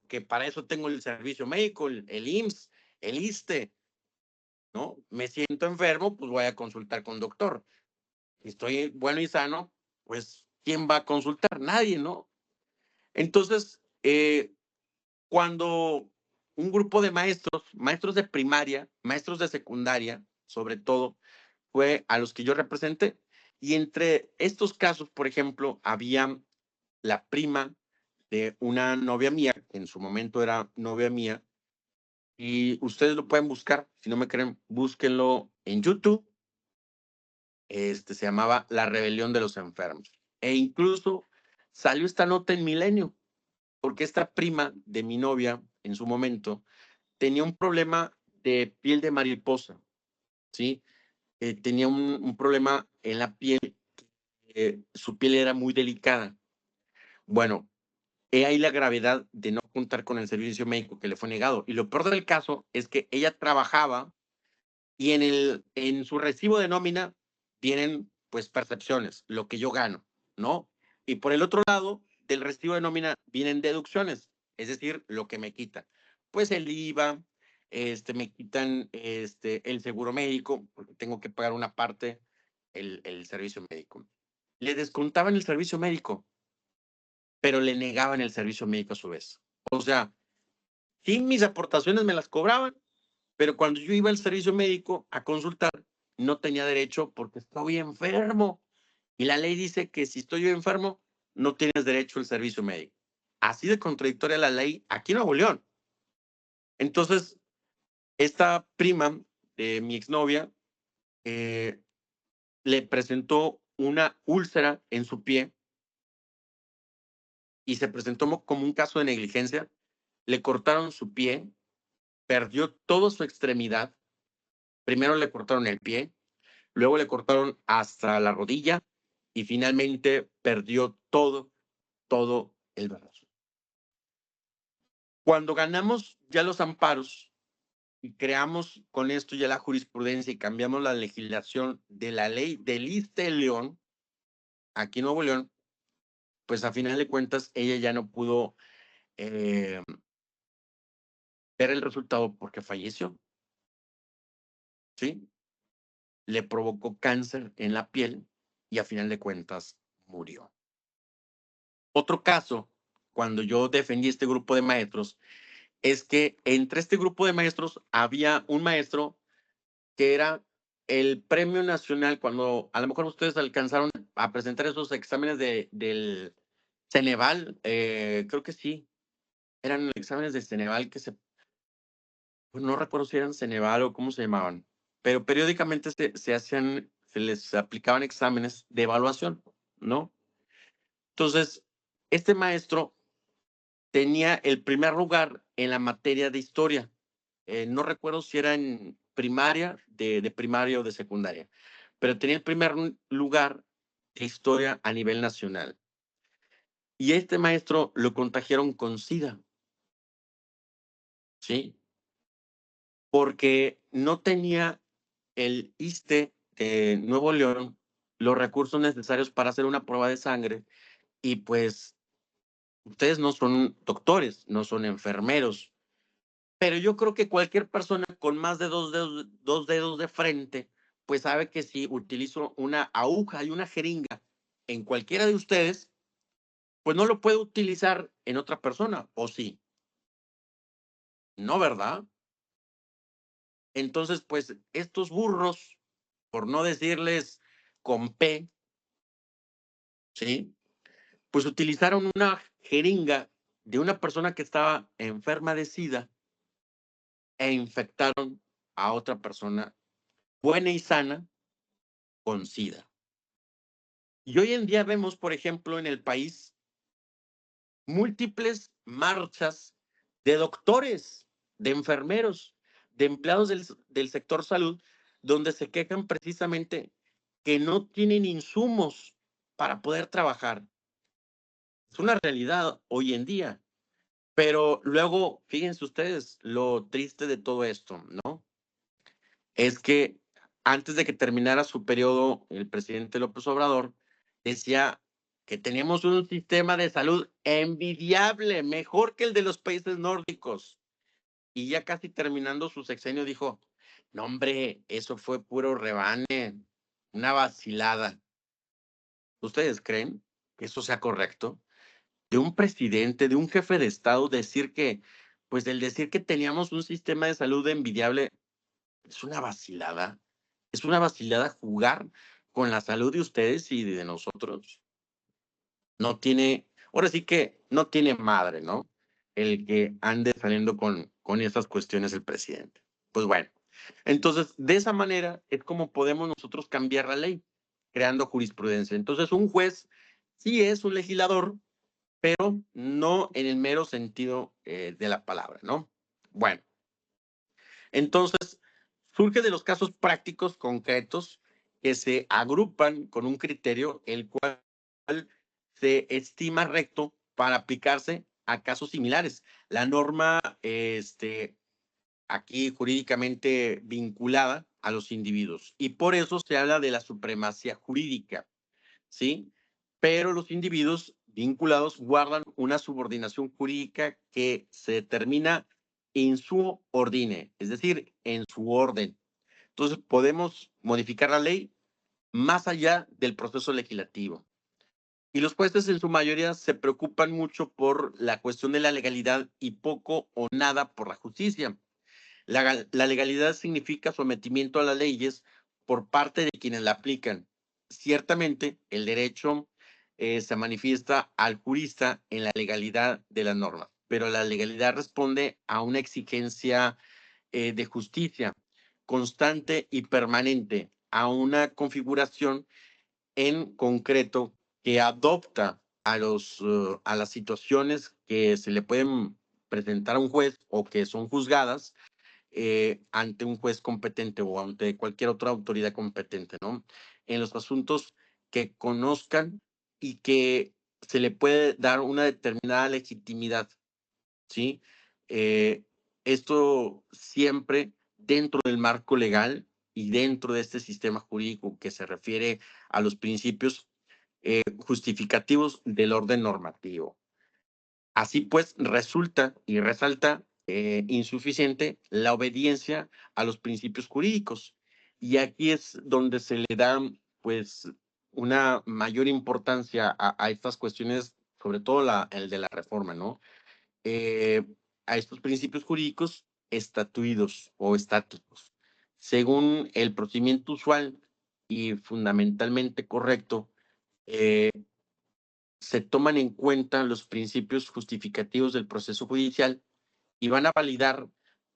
S1: Que para eso tengo el servicio médico, el IMSS, el ISSSTE, ¿no? Me siento enfermo, pues voy a consultar con doctor. Si estoy bueno y sano, pues, ¿quién va a consultar? Nadie, ¿no? Entonces, cuando un grupo de maestros, maestros de primaria, maestros de secundaria, sobre todo, fue a los que yo representé, y entre estos casos, por ejemplo, había la prima de una novia mía, que en su momento era novia mía, y ustedes lo pueden buscar, si no me creen, búsquenlo en YouTube. Se llamaba La Rebelión de los Enfermos. E incluso salió esta nota en Milenio, porque esta prima de mi novia, en su momento, tenía un problema de piel de mariposa, ¿sí? Tenía un problema en la piel, su piel era muy delicada. Bueno, he ahí la gravedad de no contar con el servicio médico que le fue negado. Y lo peor del caso es que ella trabajaba y en su recibo de nómina vienen, pues, percepciones, lo que yo gano, ¿no? Y por el otro lado, del recibo de nómina vienen deducciones, es decir, lo que me quitan. Pues el IVA, me quitan el seguro médico, porque tengo que pagar una parte, el servicio médico. Le descontaban el servicio médico, pero le negaban el servicio médico a su vez. O sea, sí, mis aportaciones me las cobraban, pero cuando yo iba al servicio médico a consultar, no tenía derecho porque estoy enfermo. Y la ley dice que si estoy yo enfermo, no tienes derecho al servicio médico. Así de contradictoria la ley aquí en Nuevo León. Entonces, esta prima de mi exnovia eh, le presentó una úlcera en su pie y se presentó como un caso de negligencia. Le cortaron su pie, perdió toda su extremidad. Primero le cortaron el pie, luego le cortaron hasta la rodilla y finalmente perdió todo el brazo. Cuando ganamos ya los amparos y creamos con esto ya la jurisprudencia y cambiamos la legislación de la ley del ISSSTE León, aquí en Nuevo León, pues a final de cuentas ella ya no pudo eh, ver el resultado porque falleció, ¿sí? Le provocó cáncer en la piel y a final de cuentas murió. Otro caso, cuando yo defendí este grupo de maestros, es que entre este grupo de maestros había un maestro que era el premio nacional, cuando a lo mejor ustedes alcanzaron a presentar esos exámenes del Ceneval, creo que sí, eran exámenes de Ceneval pues no recuerdo si eran Ceneval o cómo se llamaban, pero periódicamente se les aplicaban exámenes de evaluación, ¿no? Entonces, este maestro tenía el primer lugar en la materia de historia. No recuerdo si era primaria, de primaria o de secundaria, pero tenía el primer lugar de historia a nivel nacional. Y este maestro lo contagiaron con SIDA, ¿sí? Porque no tenía el ISSSTE de Nuevo León los recursos necesarios para hacer una prueba de sangre y pues ustedes no son doctores, no son enfermeros, pero yo creo que cualquier persona con más de dos dedos de frente, pues sabe que si utilizo una aguja y una jeringa en cualquiera de ustedes, pues no lo puedo utilizar en otra persona, ¿o sí? No, ¿verdad? Entonces, pues estos burros, por no decirles con P, ¿sí? Pues utilizaron una jeringa de una persona que estaba enferma de SIDA e infectaron a otra persona buena y sana con SIDA. Y hoy en día vemos, por ejemplo, en el país múltiples marchas de doctores, de enfermeros, de empleados del sector salud, donde se quejan precisamente que no tienen insumos para poder trabajar. Es una realidad hoy en día. Pero luego, fíjense ustedes lo triste de todo esto, ¿no? Es que antes de que terminara su periodo, el presidente López Obrador decía que teníamos un sistema de salud envidiable, mejor que el de los países nórdicos. Y ya casi terminando su sexenio dijo, no hombre, eso fue puro rebane, una vacilada. ¿Ustedes creen que eso sea correcto? De un presidente, de un jefe de Estado, decir que, pues el decir que teníamos un sistema de salud envidiable es una vacilada. Es una vacilada jugar con la salud de ustedes y de nosotros. No tiene, ahora sí que no tiene madre, ¿no? El que ande saliendo con esas cuestiones el presidente. Pues bueno, entonces de esa manera es como podemos nosotros cambiar la ley, creando jurisprudencia. Entonces un juez sí es un legislador, pero no en el mero sentido de la palabra, ¿no? Bueno, entonces surge de los casos prácticos concretos que se agrupan con un criterio el cual se estima recto para aplicarse a casos similares. La norma, aquí jurídicamente vinculada a los individuos y por eso se habla de la supremacía jurídica. ¿Sí? Pero los individuos vinculados guardan una subordinación jurídica que se determina en su ordine, es decir, en su orden. Entonces, podemos modificar la ley más allá del proceso legislativo. Y los jueces en su mayoría se preocupan mucho por la cuestión de la legalidad y poco o nada por la justicia. La legalidad significa sometimiento a las leyes por parte de quienes la aplican. Ciertamente, el derecho se manifiesta al jurista en la legalidad de las normas, pero la legalidad responde a una exigencia de justicia constante y permanente, a una configuración en concreto que adopta a las situaciones que se le pueden presentar a un juez o que son juzgadas ante un juez competente o ante cualquier otra autoridad competente, ¿no? En los asuntos que conozcan y que se le puede dar una determinada legitimidad, ¿sí? Eh, Esto siempre dentro del marco legal y dentro de este sistema jurídico que se refiere a los principios justificativos del orden normativo. Así pues, resulta y resalta insuficiente la obediencia a los principios jurídicos. Y aquí es donde se le da, pues, una mayor importancia a estas cuestiones, sobre todo el de la reforma, ¿no? Eh, a estos principios jurídicos estatuidos o estáticos. Según el procedimiento usual y fundamentalmente correcto, eh, se toman en cuenta los principios justificativos del proceso judicial y van a validar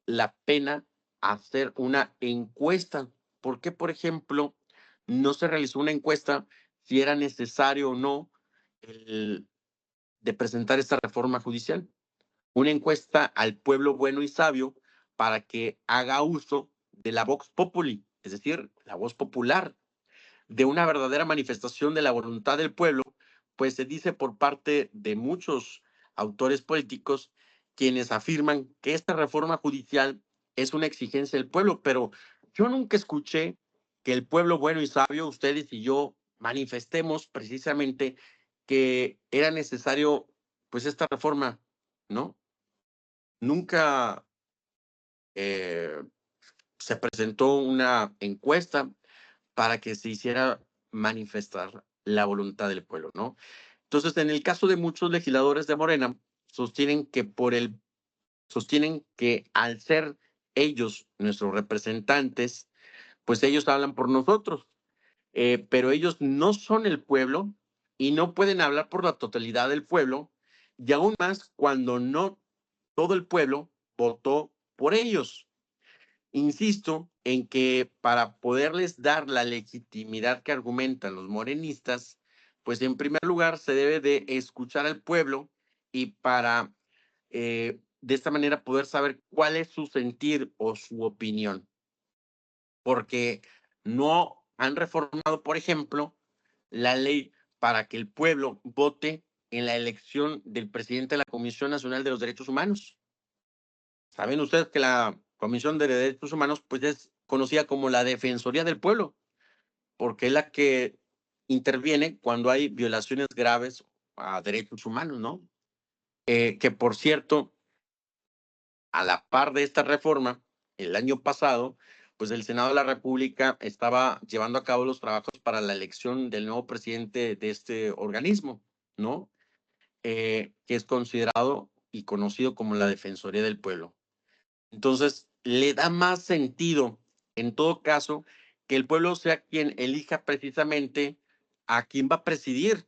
S1: la pena hacer una encuesta. ¿Por qué, por ejemplo, no se realizó una encuesta si era necesario o no el, de presentar esta reforma judicial? Una encuesta al pueblo bueno y sabio para que haga uso de la vox populi, es decir, la voz popular, de una verdadera manifestación de la voluntad del pueblo, pues se dice por parte de muchos autores políticos quienes afirman que esta reforma judicial es una exigencia del pueblo, pero yo nunca escuché que el pueblo bueno y sabio, ustedes y yo, manifestemos precisamente que era necesario pues esta reforma, ¿no? Nunca eh, se presentó una encuesta para que se hiciera manifestar la voluntad del pueblo, ¿no? Entonces, en el caso de muchos legisladores de Morena, sostienen que sostienen que al ser ellos nuestros representantes, pues ellos hablan por nosotros, pero ellos no son el pueblo y no pueden hablar por la totalidad del pueblo, y aún más cuando no todo el pueblo votó por ellos. Insisto en que para poderles dar la legitimidad que argumentan los morenistas, pues en primer lugar se debe de escuchar al pueblo y para de esta manera poder saber cuál es su sentir o su opinión, porque no han reformado, por ejemplo, la ley para que el pueblo vote en la elección del presidente de la Comisión Nacional de los Derechos Humanos. Saben ustedes que la Comisión de Derechos Humanos pues es conocida como la Defensoría del Pueblo, porque es la que interviene cuando hay violaciones graves a derechos humanos, ¿no? Que por cierto, a la par de esta reforma, el año pasado, pues el Senado de la República estaba llevando a cabo los trabajos para la elección del nuevo presidente de este organismo, ¿no? Que es considerado y conocido como la Defensoría del Pueblo. Entonces, le da más sentido, en todo caso, que el pueblo sea quien elija precisamente a quién va a presidir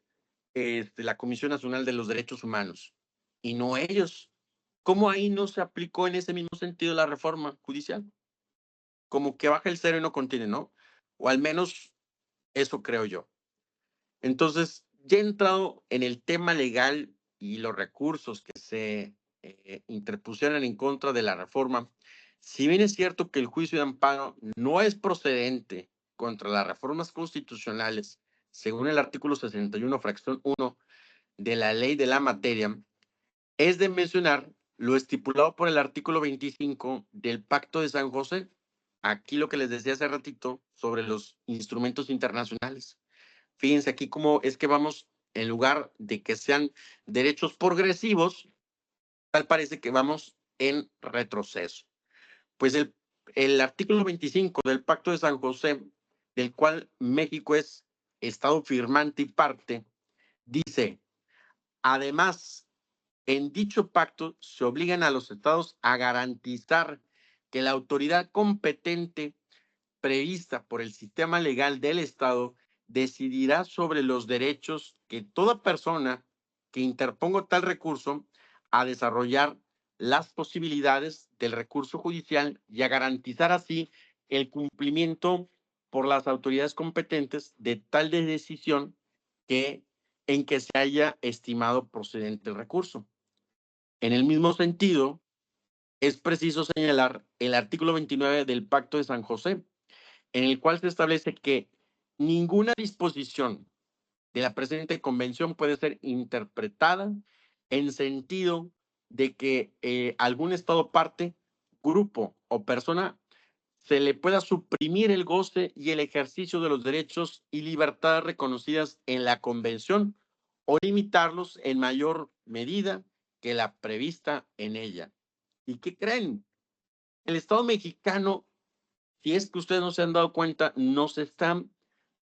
S1: la Comisión Nacional de los Derechos Humanos y no ellos. ¿Cómo ahí no se aplicó en ese mismo sentido la reforma judicial? Como que baja el cero y no contiene, ¿no? O al menos eso creo yo. Entonces, ya he entrado en el tema legal y los recursos que se interpusieron en contra de la reforma, si bien es cierto que el juicio de amparo no es procedente contra las reformas constitucionales, según el artículo 61, fracción 1 de la ley de la materia, es de mencionar lo estipulado por el artículo 25 del Pacto de San José. Aquí lo que les decía hace ratito sobre los instrumentos internacionales. Fíjense aquí cómo es que vamos, en lugar de que sean derechos progresivos, tal parece que vamos en retroceso. Pues el artículo 25 del Pacto de San José, del cual México es Estado firmante y parte, dice, además, en dicho pacto se obligan a los estados a garantizar que la autoridad competente prevista por el sistema legal del Estado decidirá sobre los derechos que toda persona que interponga tal recurso a desarrollar las posibilidades del recurso judicial y a garantizar así el cumplimiento por las autoridades competentes de tal decisión que en que se haya estimado procedente el recurso. En el mismo sentido, es preciso señalar el artículo 29 del Pacto de San José, en el cual se establece que ninguna disposición de la presente convención puede ser interpretada en sentido de que algún Estado parte, grupo o persona se le pueda suprimir el goce y el ejercicio de los derechos y libertades reconocidas en la convención o limitarlos en mayor medida que la prevista en ella. ¿Y qué creen? El Estado mexicano, si es que ustedes no se han dado cuenta, nos están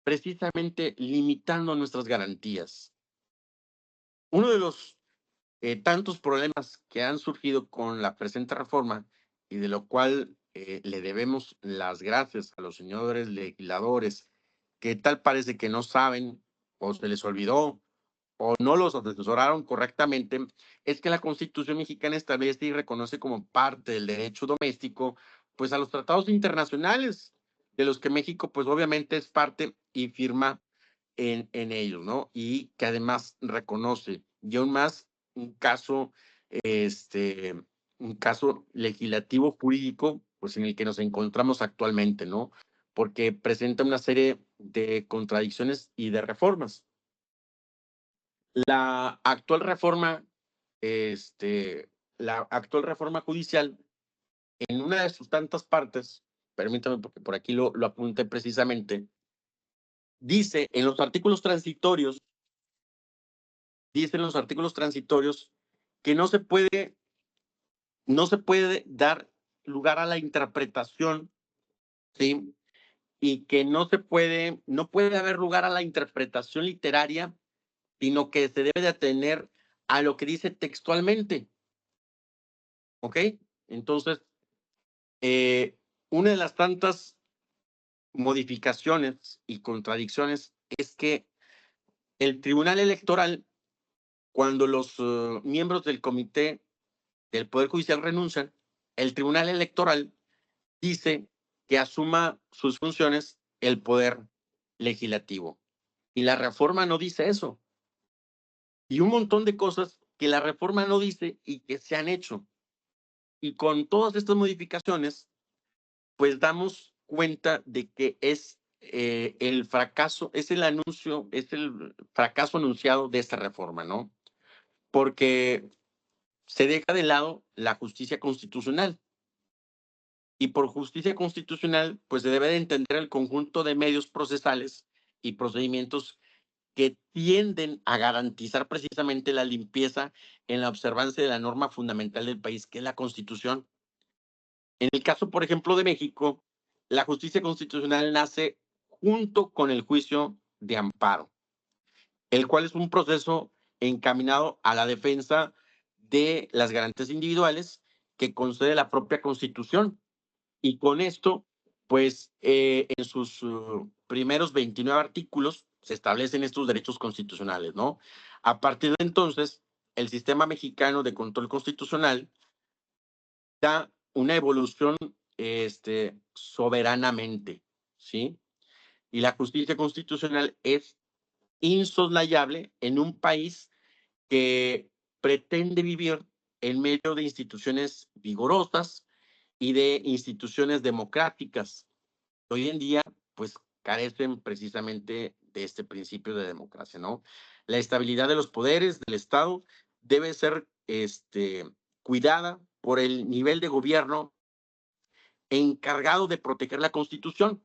S1: precisamente limitando nuestras garantías. Uno de los tantos problemas que han surgido con la presente reforma y de lo cual le debemos las gracias a los señores legisladores que tal parece que no saben o se les olvidó o no los asesoraron correctamente, es que la Constitución mexicana establece y reconoce como parte del derecho doméstico, pues a los tratados internacionales, de los que México, pues obviamente es parte y firma en ellos, ¿no? Y que además reconoce, y aún más, un caso, este, un caso legislativo jurídico pues, en el que nos encontramos actualmente, ¿no? Porque presenta una serie de contradicciones y de reformas. La actual reforma, la actual reforma judicial, en una de sus tantas partes, permítame porque por aquí lo apunté precisamente, dice en los artículos transitorios, dice en los artículos transitorios que no se puede dar lugar a la interpretación, ¿sí? Y que no puede haber lugar a la interpretación literaria, sino que se debe de atener a lo que dice textualmente, ¿ok? Entonces, eh, una de las tantas modificaciones y contradicciones es que el Tribunal Electoral, cuando los miembros del comité del Poder Judicial renuncian, el Tribunal Electoral dice que asuma sus funciones el Poder Legislativo. Y la reforma no dice eso. Y un montón de cosas que la reforma no dice y que se han hecho. Y con todas estas modificaciones, pues damos cuenta de que es el fracaso, es el fracaso anunciado de esta reforma, ¿no? Porque se deja de lado la justicia constitucional. Y por justicia constitucional, pues se debe de entender el conjunto de medios procesales y procedimientos que tienden a garantizar precisamente la limpieza en la observancia de la norma fundamental del país, que es la Constitución. En el caso, por ejemplo, de México, la justicia constitucional nace junto con el juicio de amparo, el cual es un proceso encaminado a la defensa de las garantías individuales que concede la propia Constitución. Y con esto, pues en sus primeros 29 artículos se establecen estos derechos constitucionales, ¿no? A partir de entonces, el sistema mexicano de control constitucional da una evolución soberanamente, ¿sí? Y la justicia constitucional es insoslayable en un país que pretende vivir en medio de instituciones vigorosas y de instituciones democráticas. Hoy en día, pues carecen precisamente de este principio de democracia, ¿no? La estabilidad de los poderes del Estado debe ser cuidada por el nivel de gobierno encargado de proteger la Constitución.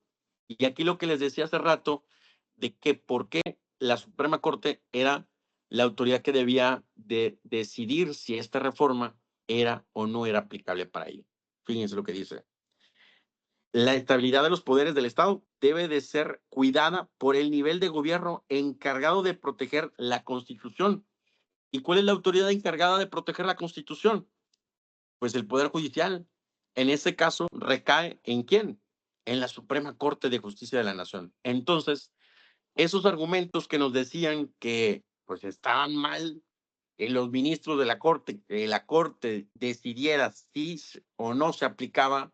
S1: Y aquí lo que les decía hace rato, de que por qué la Suprema Corte era la autoridad que debía de decidir si esta reforma era o no era aplicable para ello. Fíjense lo que dice. La estabilidad de los poderes del Estado debe de ser cuidada por el nivel de gobierno encargado de proteger la Constitución. ¿Y cuál es la autoridad encargada de proteger la Constitución? Pues el Poder Judicial. En ese caso, recae ¿en quién? En la Suprema Corte de Justicia de la Nación. Entonces, esos argumentos que nos decían que pues estaban mal en los ministros de la Corte, que la Corte decidiera si o no se aplicaba,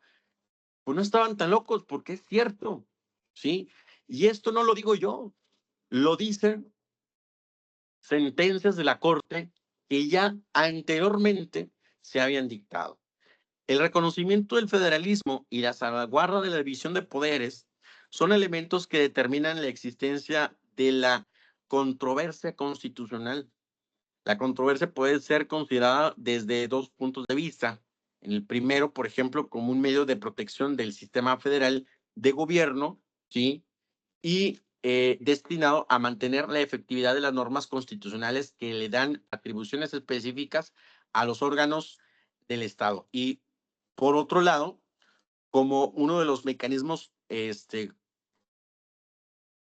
S1: pues no estaban tan locos porque es cierto, ¿sí? Y esto no lo digo yo, lo dicen sentencias de la Corte que ya anteriormente se habían dictado. El reconocimiento del federalismo y la salvaguarda de la división de poderes son elementos que determinan la existencia de la controversia constitucional. La controversia puede ser considerada desde dos puntos de vista. En el primero, por ejemplo, como un medio de protección del sistema federal de gobierno, ¿sí? Y destinado a mantener la efectividad de las normas constitucionales que le dan atribuciones específicas a los órganos del Estado. Y por otro lado, como uno de los mecanismos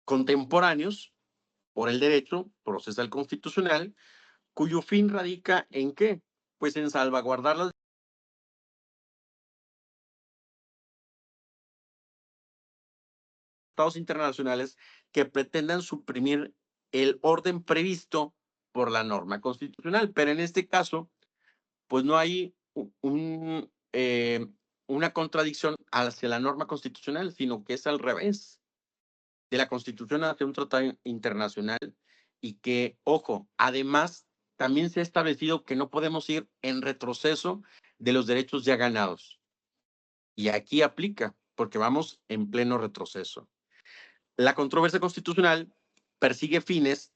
S1: contemporáneos por el derecho procesal constitucional, cuyo fin radica en qué? Pues en salvaguardar los tratados internacionales que pretendan suprimir el orden previsto por la norma constitucional. Pero en este caso, pues no hay una contradicción hacia la norma constitucional, sino que es al revés, de la Constitución hacia un tratado internacional y que, ojo, además también se ha establecido que no podemos ir en retroceso de los derechos ya ganados. Y aquí aplica, porque vamos en pleno retroceso. La controversia constitucional persigue fines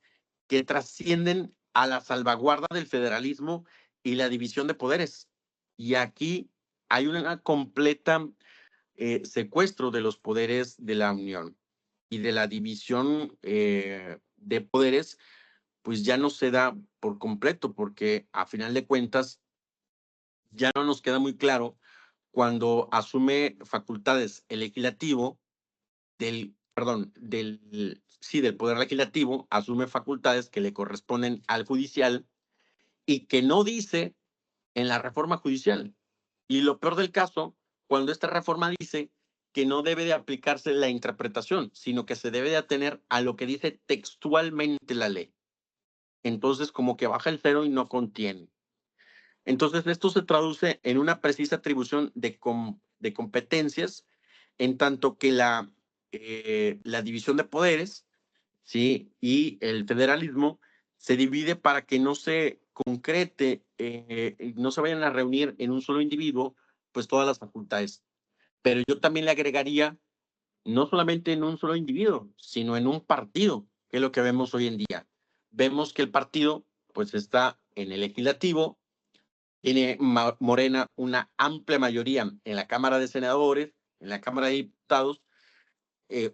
S1: que trascienden a la salvaguarda del federalismo y la división de poderes. Y aquí hay una completa secuestro de los poderes de la Unión y de la división de poderes, pues ya no se da por completo, porque a final de cuentas ya no nos queda muy claro cuando asume facultades el legislativo del poder legislativo, asume facultades que le corresponden al judicial y que no dice en la reforma judicial. Y lo peor del caso, cuando esta reforma dice que no debe de aplicarse la interpretación, sino que se debe de atener a lo que dice textualmente la ley. Entonces, como que baja el cero y no contiene. Entonces, esto se traduce en una precisa atribución de competencias, en tanto que la división de poderes, ¿sí? Y el federalismo se divide para que no se concrete, no se vayan a reunir en un solo individuo, pues todas las facultades. Pero yo también le agregaría, no solamente en un solo individuo, sino en un partido, que es lo que vemos hoy en día. Vemos que el partido, pues está en el legislativo, tiene Morena una amplia mayoría en la Cámara de Senadores, en la Cámara de Diputados,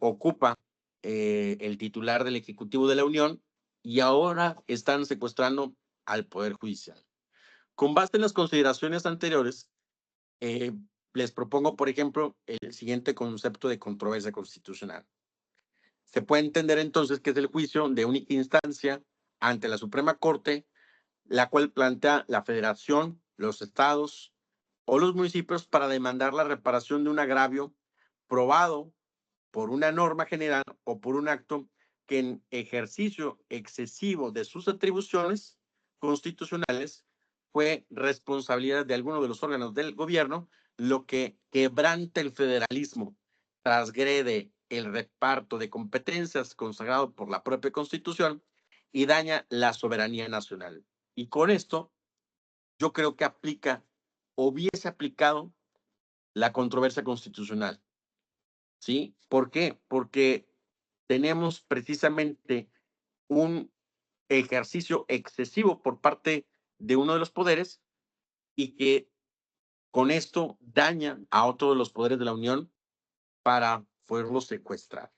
S1: ocupa el titular del Ejecutivo de la Unión y ahora están secuestrando al Poder Judicial. Con base en las consideraciones anteriores, eh, les propongo, por ejemplo, el siguiente concepto de controversia constitucional. Se puede entender entonces que es el juicio de única instancia ante la Suprema Corte, la cual plantea la federación, los estados o los municipios para demandar la reparación de un agravio probado por una norma general o por un acto que en ejercicio excesivo de sus atribuciones constitucionales fue responsabilidad de alguno de los órganos del gobierno, lo que quebranta el federalismo, transgrede el reparto de competencias consagrado por la propia Constitución y daña la soberanía nacional. Y con esto, yo creo que aplica, hubiese aplicado la controversia constitucional. ¿Sí? ¿Por qué? Porque tenemos precisamente un ejercicio excesivo por parte de uno de los poderes y que con esto daña a otro de los poderes de la Unión para poderlo secuestrar.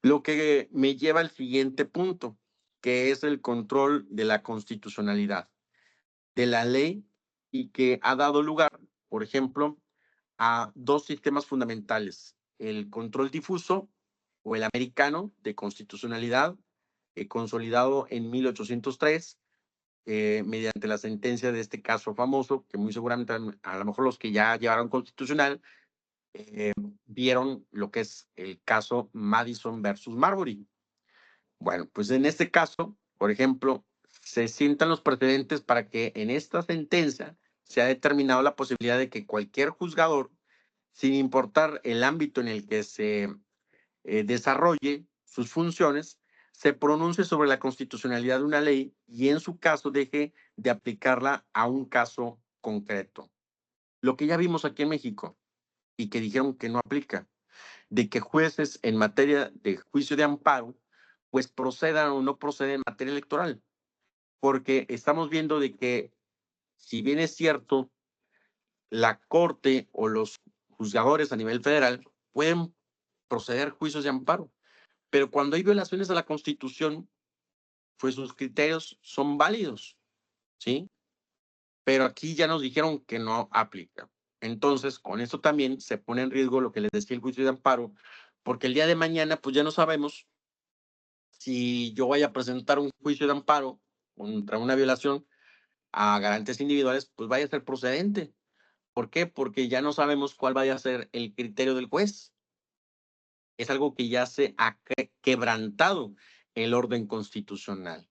S1: Lo que me lleva al siguiente punto, que es el control de la constitucionalidad de la ley y que ha dado lugar, por ejemplo, a dos sistemas fundamentales, el control difuso o el americano de constitucionalidad, consolidado en 1803, mediante la sentencia de este caso famoso, que muy seguramente a lo mejor los que ya llevaron constitucional eh, vieron lo que es el caso Madison versus Marbury. Bueno, pues en este caso, por ejemplo, se sientan los precedentes para que en esta sentencia se ha determinado la posibilidad de que cualquier juzgador, sin importar el ámbito en el que se desarrolle sus funciones, se pronuncie sobre la constitucionalidad de una ley y en su caso deje de aplicarla a un caso concreto. Lo que ya vimos aquí en México y que dijeron que no aplica, de que jueces en materia de juicio de amparo, pues procedan o no proceden en materia electoral, porque estamos viendo de que si bien es cierto, la Corte o los juzgadores a nivel federal pueden proceder juicios de amparo, pero cuando hay violaciones a la Constitución, pues sus criterios son válidos, ¿sí? Pero aquí ya nos dijeron que no aplica. Entonces, con esto también se pone en riesgo lo que les decía el juicio de amparo, porque el día de mañana, pues ya no sabemos si yo vaya a presentar un juicio de amparo contra una violación a garantías individuales, pues vaya a ser procedente. ¿Por qué? Porque ya no sabemos cuál vaya a ser el criterio del juez. Es algo que ya se ha quebrantado el orden constitucional.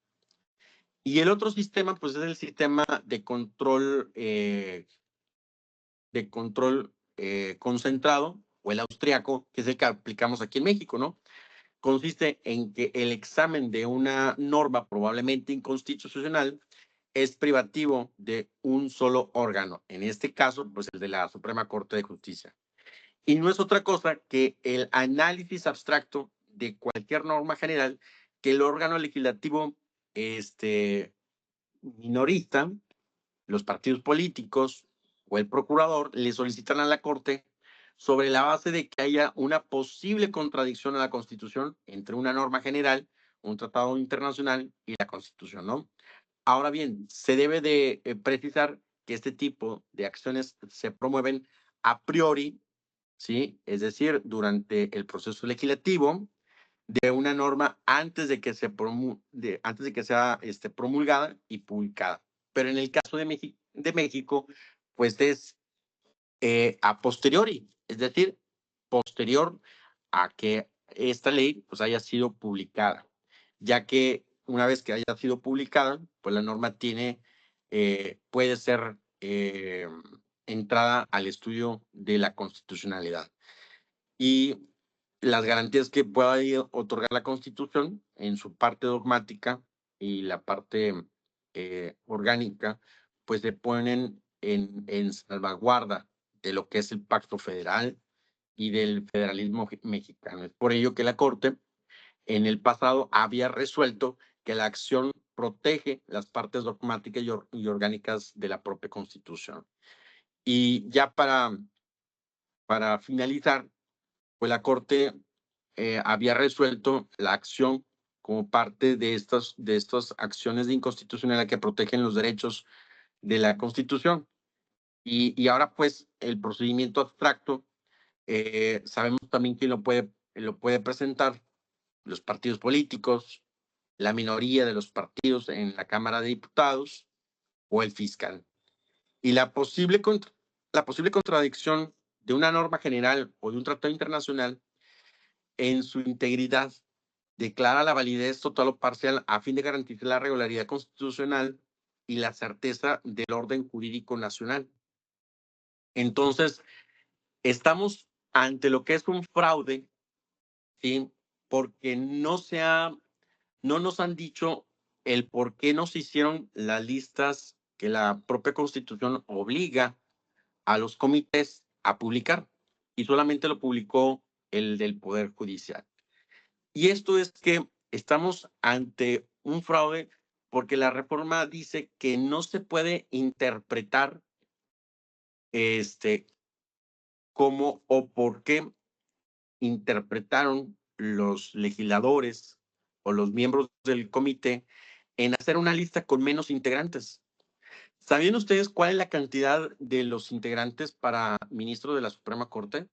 S1: Y el otro sistema, pues es el sistema de control concentrado, o el austriaco, que es el que aplicamos aquí en México, ¿no? Consiste en que el examen de una norma probablemente inconstitucional es privativo de un solo órgano, en este caso, pues el de la Suprema Corte de Justicia. Y no es otra cosa que el análisis abstracto de cualquier norma general que el órgano legislativo minorista, los partidos políticos o el procurador le solicitan a la Corte sobre la base de que haya una posible contradicción a la Constitución entre una norma general, un tratado internacional y la Constitución, ¿no? Ahora bien, se debe de precisar que este tipo de acciones se promueven a priori, ¿sí? Es decir, durante el proceso legislativo de una norma antes de que, antes de que sea promulgada y publicada. Pero en el caso de México, pues es a posteriori, es decir, posterior a que esta ley pues haya sido publicada, ya que una vez que haya sido publicada, pues la norma puede ser entrada al estudio de la constitucionalidad. Y las garantías que pueda otorgar la Constitución en su parte dogmática y la parte orgánica, pues se ponen en salvaguarda de lo que es el pacto federal y del federalismo mexicano. Es por ello que la Corte en el pasado había resuelto que la acción protege las partes dogmáticas y orgánicas de la propia Constitución. Y ya para finalizar, pues la Corte había resuelto la acción como parte de estas acciones de inconstitucionalidad que protegen los derechos de la Constitución. Y ahora, pues, el procedimiento abstracto, sabemos también que lo puede presentar los partidos políticos, la minoría de los partidos en la Cámara de Diputados o el fiscal. Y la posible contradicción de una norma general o de un tratado internacional en su integridad declara la validez total o parcial a fin de garantizar la regularidad constitucional y la certeza del orden jurídico nacional. Entonces, estamos ante lo que es un fraude, ¿sí? Porque no nos han dicho el por qué no se hicieron las listas que la propia Constitución obliga a los comités a publicar, y solamente lo publicó el del Poder Judicial. Y esto es que estamos ante un fraude porque la reforma dice que no se puede interpretar cómo o por qué interpretaron los legisladores o los miembros del comité en hacer una lista con menos integrantes. ¿Sabían ustedes cuál es la cantidad de los integrantes para ministro de la Suprema Corte?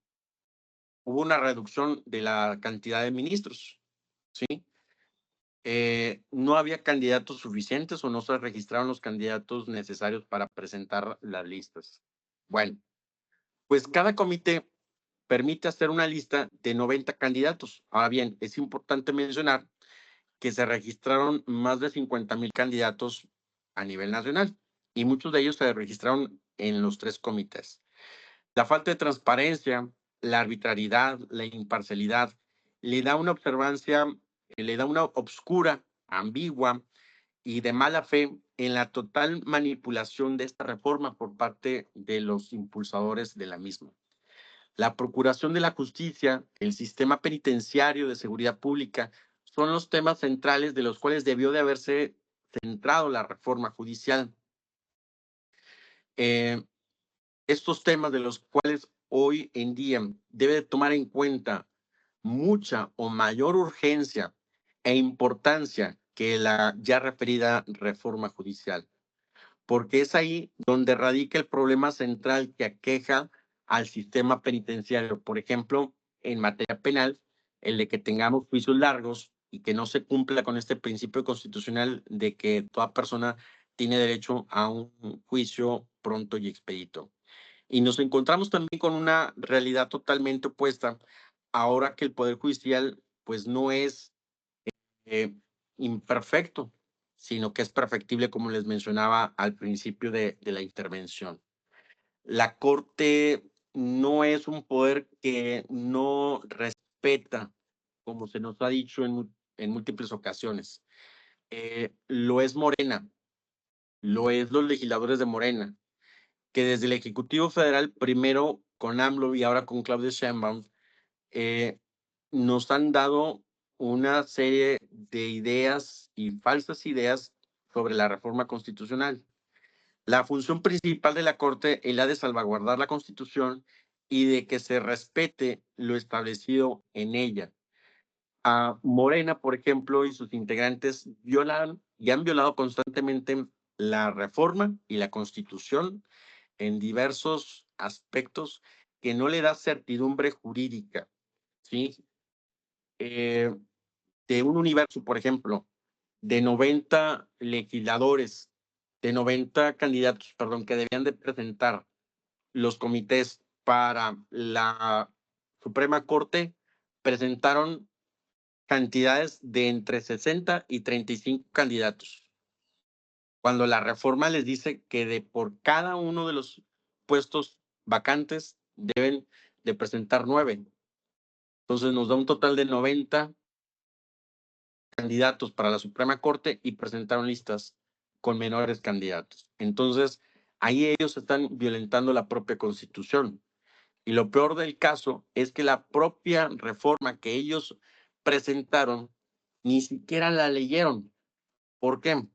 S1: Hubo una reducción de la cantidad de ministros, ¿sí? No había candidatos suficientes o no se registraron los candidatos necesarios para presentar las listas. Bueno, pues cada comité permite hacer una lista de 90 candidatos. Ahora bien, es importante mencionar que se registraron más de 50,000 candidatos a nivel nacional y muchos de ellos se registraron en los 3 comités. La falta de transparencia, la arbitrariedad, la imparcialidad, le da una observancia, le da una obscura, ambigua y de mala fe en la total manipulación de esta reforma por parte de los impulsadores de la misma. La procuración de la justicia, el sistema penitenciario de seguridad pública, son los temas centrales de los cuales debió de haberse centrado la reforma judicial. Eh, Estos temas de los cuales hoy en día debe de tomar en cuenta mucha o mayor urgencia e importancia que la ya referida reforma judicial, porque es ahí donde radica el problema central que aqueja al sistema penitenciario. Por ejemplo, en materia penal, el de que tengamos juicios largos y que no se cumpla con este principio constitucional de que toda persona tiene derecho a un juicio pronto y expedito. Y nos encontramos también con una realidad totalmente opuesta, ahora que el Poder Judicial pues no es eh, imperfecto, sino que es perfectible, como les mencionaba al principio de la intervención. La Corte no es un poder que no respeta, como se nos ha dicho en múltiples ocasiones. Lo es Morena, lo es los legisladores de Morena, que desde el Ejecutivo Federal, primero con AMLO y ahora con Claudia Sheinbaum, eh, nos han dado una serie de ideas y falsas ideas sobre la reforma constitucional. La función principal de la Corte es la de salvaguardar la Constitución y de que se respete lo establecido en ella. A Morena, por ejemplo, y sus integrantes violan y han violado constantemente la reforma y la Constitución en diversos aspectos que no le da certidumbre jurídica, ¿sí? Eh, de un universo, por ejemplo, de 90 legisladores, de 90 candidatos, perdón, que debían de presentar los comités para la Suprema Corte, presentaron cantidades de entre 60 y 35 candidatos, cuando la reforma les dice que de por cada uno de los puestos vacantes deben de presentar 9. Entonces nos da un total de 90 candidatos para la Suprema Corte y presentaron listas con menores candidatos. Entonces, ahí ellos están violentando la propia Constitución. Y lo peor del caso es que la propia reforma que ellos presentaron ni siquiera la leyeron. ¿Por qué?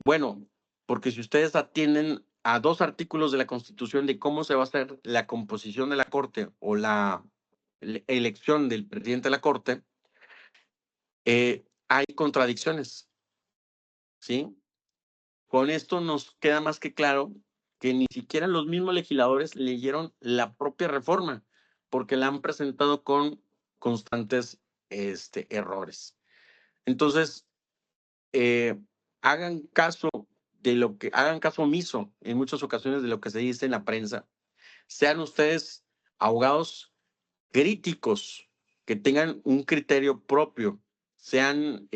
S1: Bueno, porque si ustedes atienden a 2 artículos de la Constitución de cómo se va a hacer la composición de la Corte o la elección del presidente de la Corte, hay contradicciones, ¿sí? Con esto nos queda más que claro que ni siquiera los mismos legisladores leyeron la propia reforma, porque la han presentado con constantes errores. Entonces, eh, hagan caso hagan caso omiso en muchas ocasiones de lo que se dice en la prensa. Sean ustedes abogados críticos, que tengan un criterio propio, sean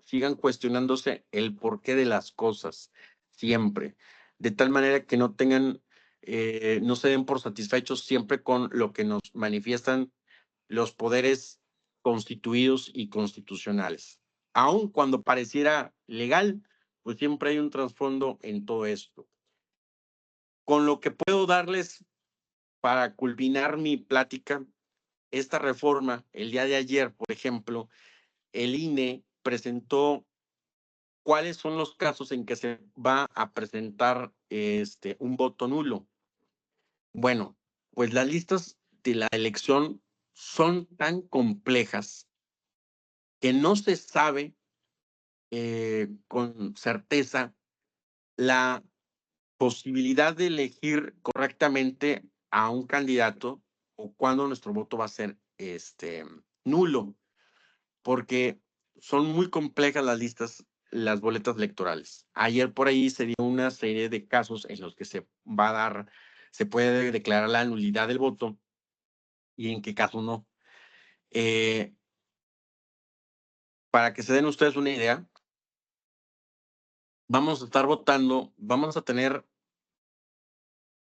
S1: sigan cuestionándose el porqué de las cosas, siempre, de tal manera que no se den por satisfechos siempre con lo que nos manifiestan los poderes constituidos y constitucionales. Aun cuando pareciera legal, pues siempre hay un trasfondo en todo esto. Con lo que puedo darles para culminar mi plática, esta reforma, el día de ayer, por ejemplo, el INE presentó cuáles son los casos en que se va a presentar un voto nulo. Bueno, pues las listas de la elección son tan complejas que no se sabe con certeza la posibilidad de elegir correctamente a un candidato o cuándo nuestro voto va a ser nulo, porque son muy complejas las listas, las boletas electorales. Ayer por ahí se dio una serie de casos en los que se puede declarar la nulidad del voto y en qué caso no. Para que se den ustedes una idea, vamos a tener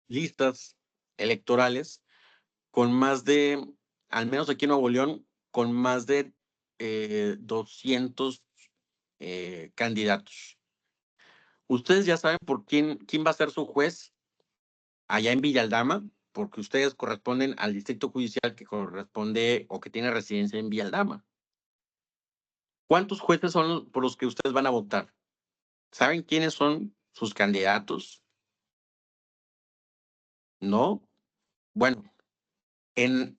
S1: listas electorales con más de, al menos aquí en Nuevo León, con más de 200 candidatos. Ustedes ya saben quién va a ser su juez allá en Villaldama, porque ustedes corresponden al distrito judicial que corresponde o que tiene residencia en Villaldama. ¿Cuántos jueces son por los que ustedes van a votar? ¿Saben quiénes son sus candidatos? ¿No? Bueno, en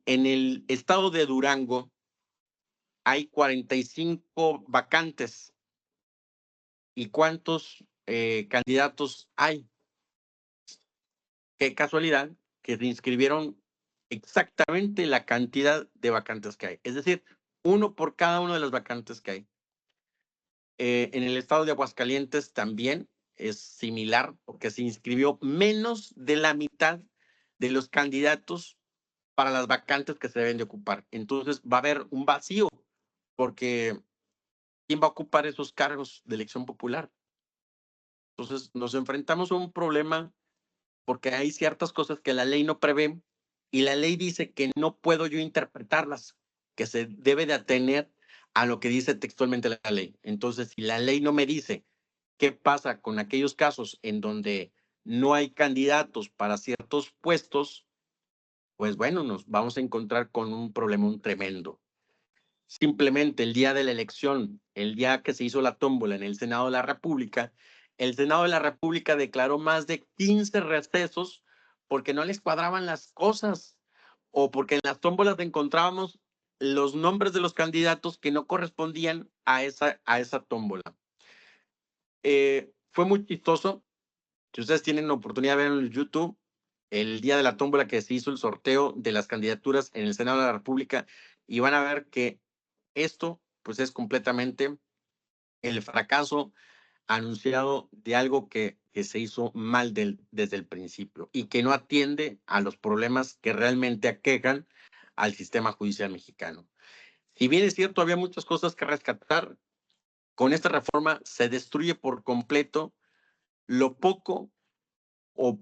S1: el estado de Durango hay 45 vacantes. ¿Y cuántos candidatos hay? Qué casualidad que se inscribieron exactamente la cantidad de vacantes que hay. Es decir, uno por cada una de las vacantes que hay. En el estado de Aguascalientes también es similar, porque se inscribió menos de la mitad de los candidatos para las vacantes que se deben de ocupar. Entonces va a haber un vacío, porque ¿quién va a ocupar esos cargos de elección popular? Entonces nos enfrentamos a un problema porque hay ciertas cosas que la ley no prevé y la ley dice que no puedo yo interpretarlas, que se debe de atener a lo que dice textualmente la ley. Entonces, si la ley no me dice qué pasa con aquellos casos en donde no hay candidatos para ciertos puestos, pues bueno, nos vamos a encontrar con un problemón tremendo. Simplemente el día de la elección, el día que se hizo la tómbola en el Senado de la República, el Senado de la República declaró más de 15 recesos porque no les cuadraban las cosas o porque en las tómbolas encontrábamos los nombres de los candidatos que no correspondían a esa tómbola. Fue muy chistoso. Si ustedes tienen la oportunidad de ver en YouTube, el día de la tómbola que se hizo el sorteo de las candidaturas en el Senado de la República, y van a ver que esto pues es completamente el fracaso anunciado de algo que se hizo mal desde el principio y que no atiende a los problemas que realmente aquejan al sistema judicial mexicano. Si bien es cierto, había muchas cosas que rescatar, con esta reforma se destruye por completo lo poco o,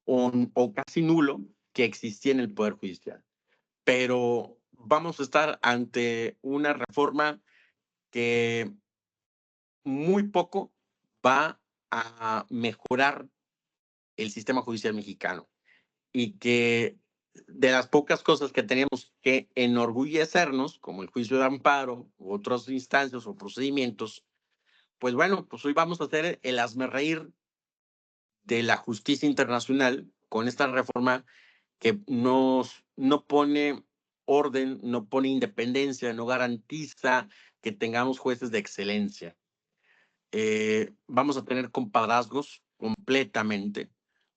S1: o casi nulo que existía en el Poder Judicial. Pero vamos a estar ante una reforma que muy poco va a mejorar el sistema judicial mexicano y que de las pocas cosas que tenemos que enorgullecernos, como el juicio de amparo u otras instancias o procedimientos, pues bueno, pues hoy vamos a hacer el hazmerreír de la justicia internacional con esta reforma que no pone orden, no pone independencia, no garantiza que tengamos jueces de excelencia. Vamos a tener compadrazgos completamente,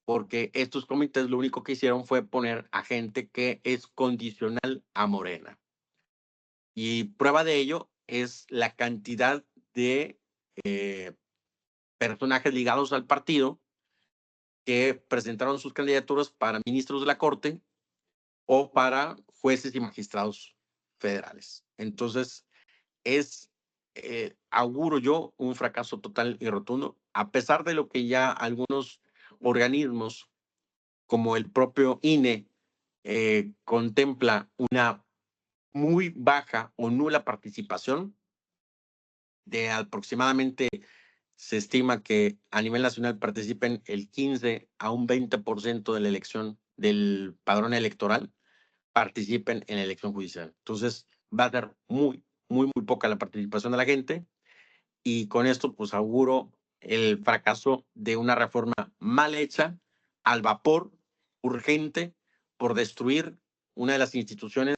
S1: porque estos comités lo único que hicieron fue poner a gente que es condicional a Morena. Y prueba de ello es la cantidad de personajes ligados al partido que presentaron sus candidaturas para ministros de la Corte o para jueces y magistrados federales. Entonces, es, auguro yo, un fracaso total y rotundo, a pesar de lo que ya algunos organismos, como el propio INE, contempla una muy baja o nula participación de aproximadamente, se estima que a nivel nacional participen el 15 a un 20% de la elección del padrón electoral, participen en la elección judicial. Entonces, va a ser muy poca la participación de la gente y con esto pues auguro el fracaso de una reforma mal hecha, al vapor, urgente, por destruir una de las instituciones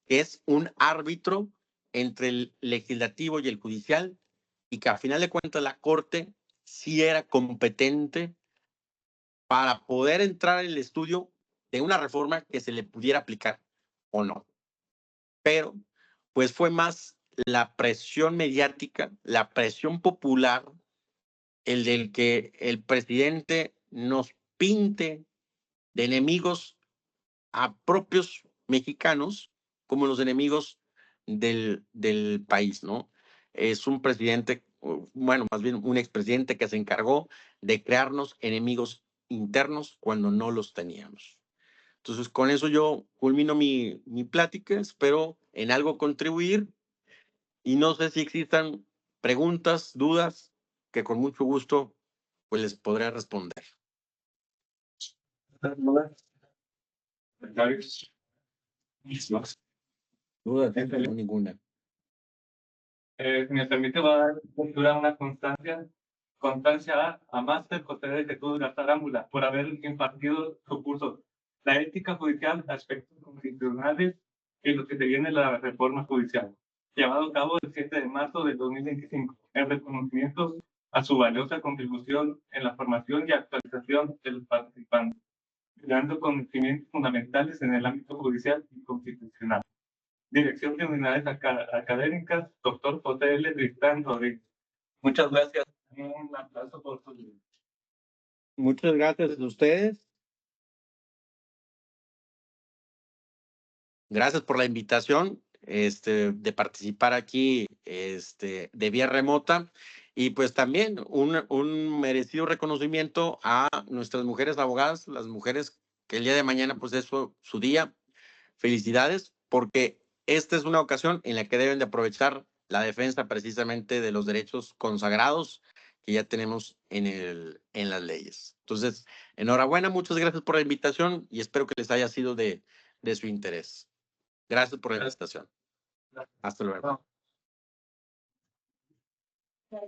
S1: que es un árbitro entre el legislativo y el judicial y que a final de cuentas la Corte sí era competente para poder entrar en el estudio de una reforma que se le pudiera aplicar o no. Pero pues fue más la presión mediática, la presión popular, el del que el presidente nos pinte de enemigos a propios mexicanos como los enemigos del país, ¿no? Es un presidente, bueno, más bien un expresidente que se encargó de crearnos enemigos internos cuando no los teníamos. Entonces, con eso yo culmino mi plática, espero en algo contribuir y no sé si existan preguntas, dudas, que con mucho gusto pues les podré responder. Dudas, no ninguna.
S2: Si me permite, va a dar lectura a una constancia a Máster José de Jesús Garzárambula por haber impartido su curso La ética judicial, aspectos constitucionales y lo que se viene la reforma judicial, llevado a cabo el 7 de marzo del 2025, en reconocimiento a su valiosa contribución en la formación y actualización de los participantes, creando conocimientos fundamentales en el ámbito judicial y constitucional. Dirección de Unidades Académicas, doctor José L. Tristán Rodríguez. Muchas gracias. Un aplauso por su libro.
S1: Muchas gracias a ustedes. Gracias por la invitación, de participar aquí, de vía remota. Y pues también un merecido reconocimiento a nuestras mujeres abogadas, las mujeres que el día de mañana pues es su día. Felicidades, porque esta es una ocasión en la que deben de aprovechar la defensa precisamente de los derechos consagrados que ya tenemos en las leyes. Entonces, enhorabuena, muchas gracias por la invitación y espero que les haya sido de su interés. Gracias por la invitación. Hasta luego.
S2: No.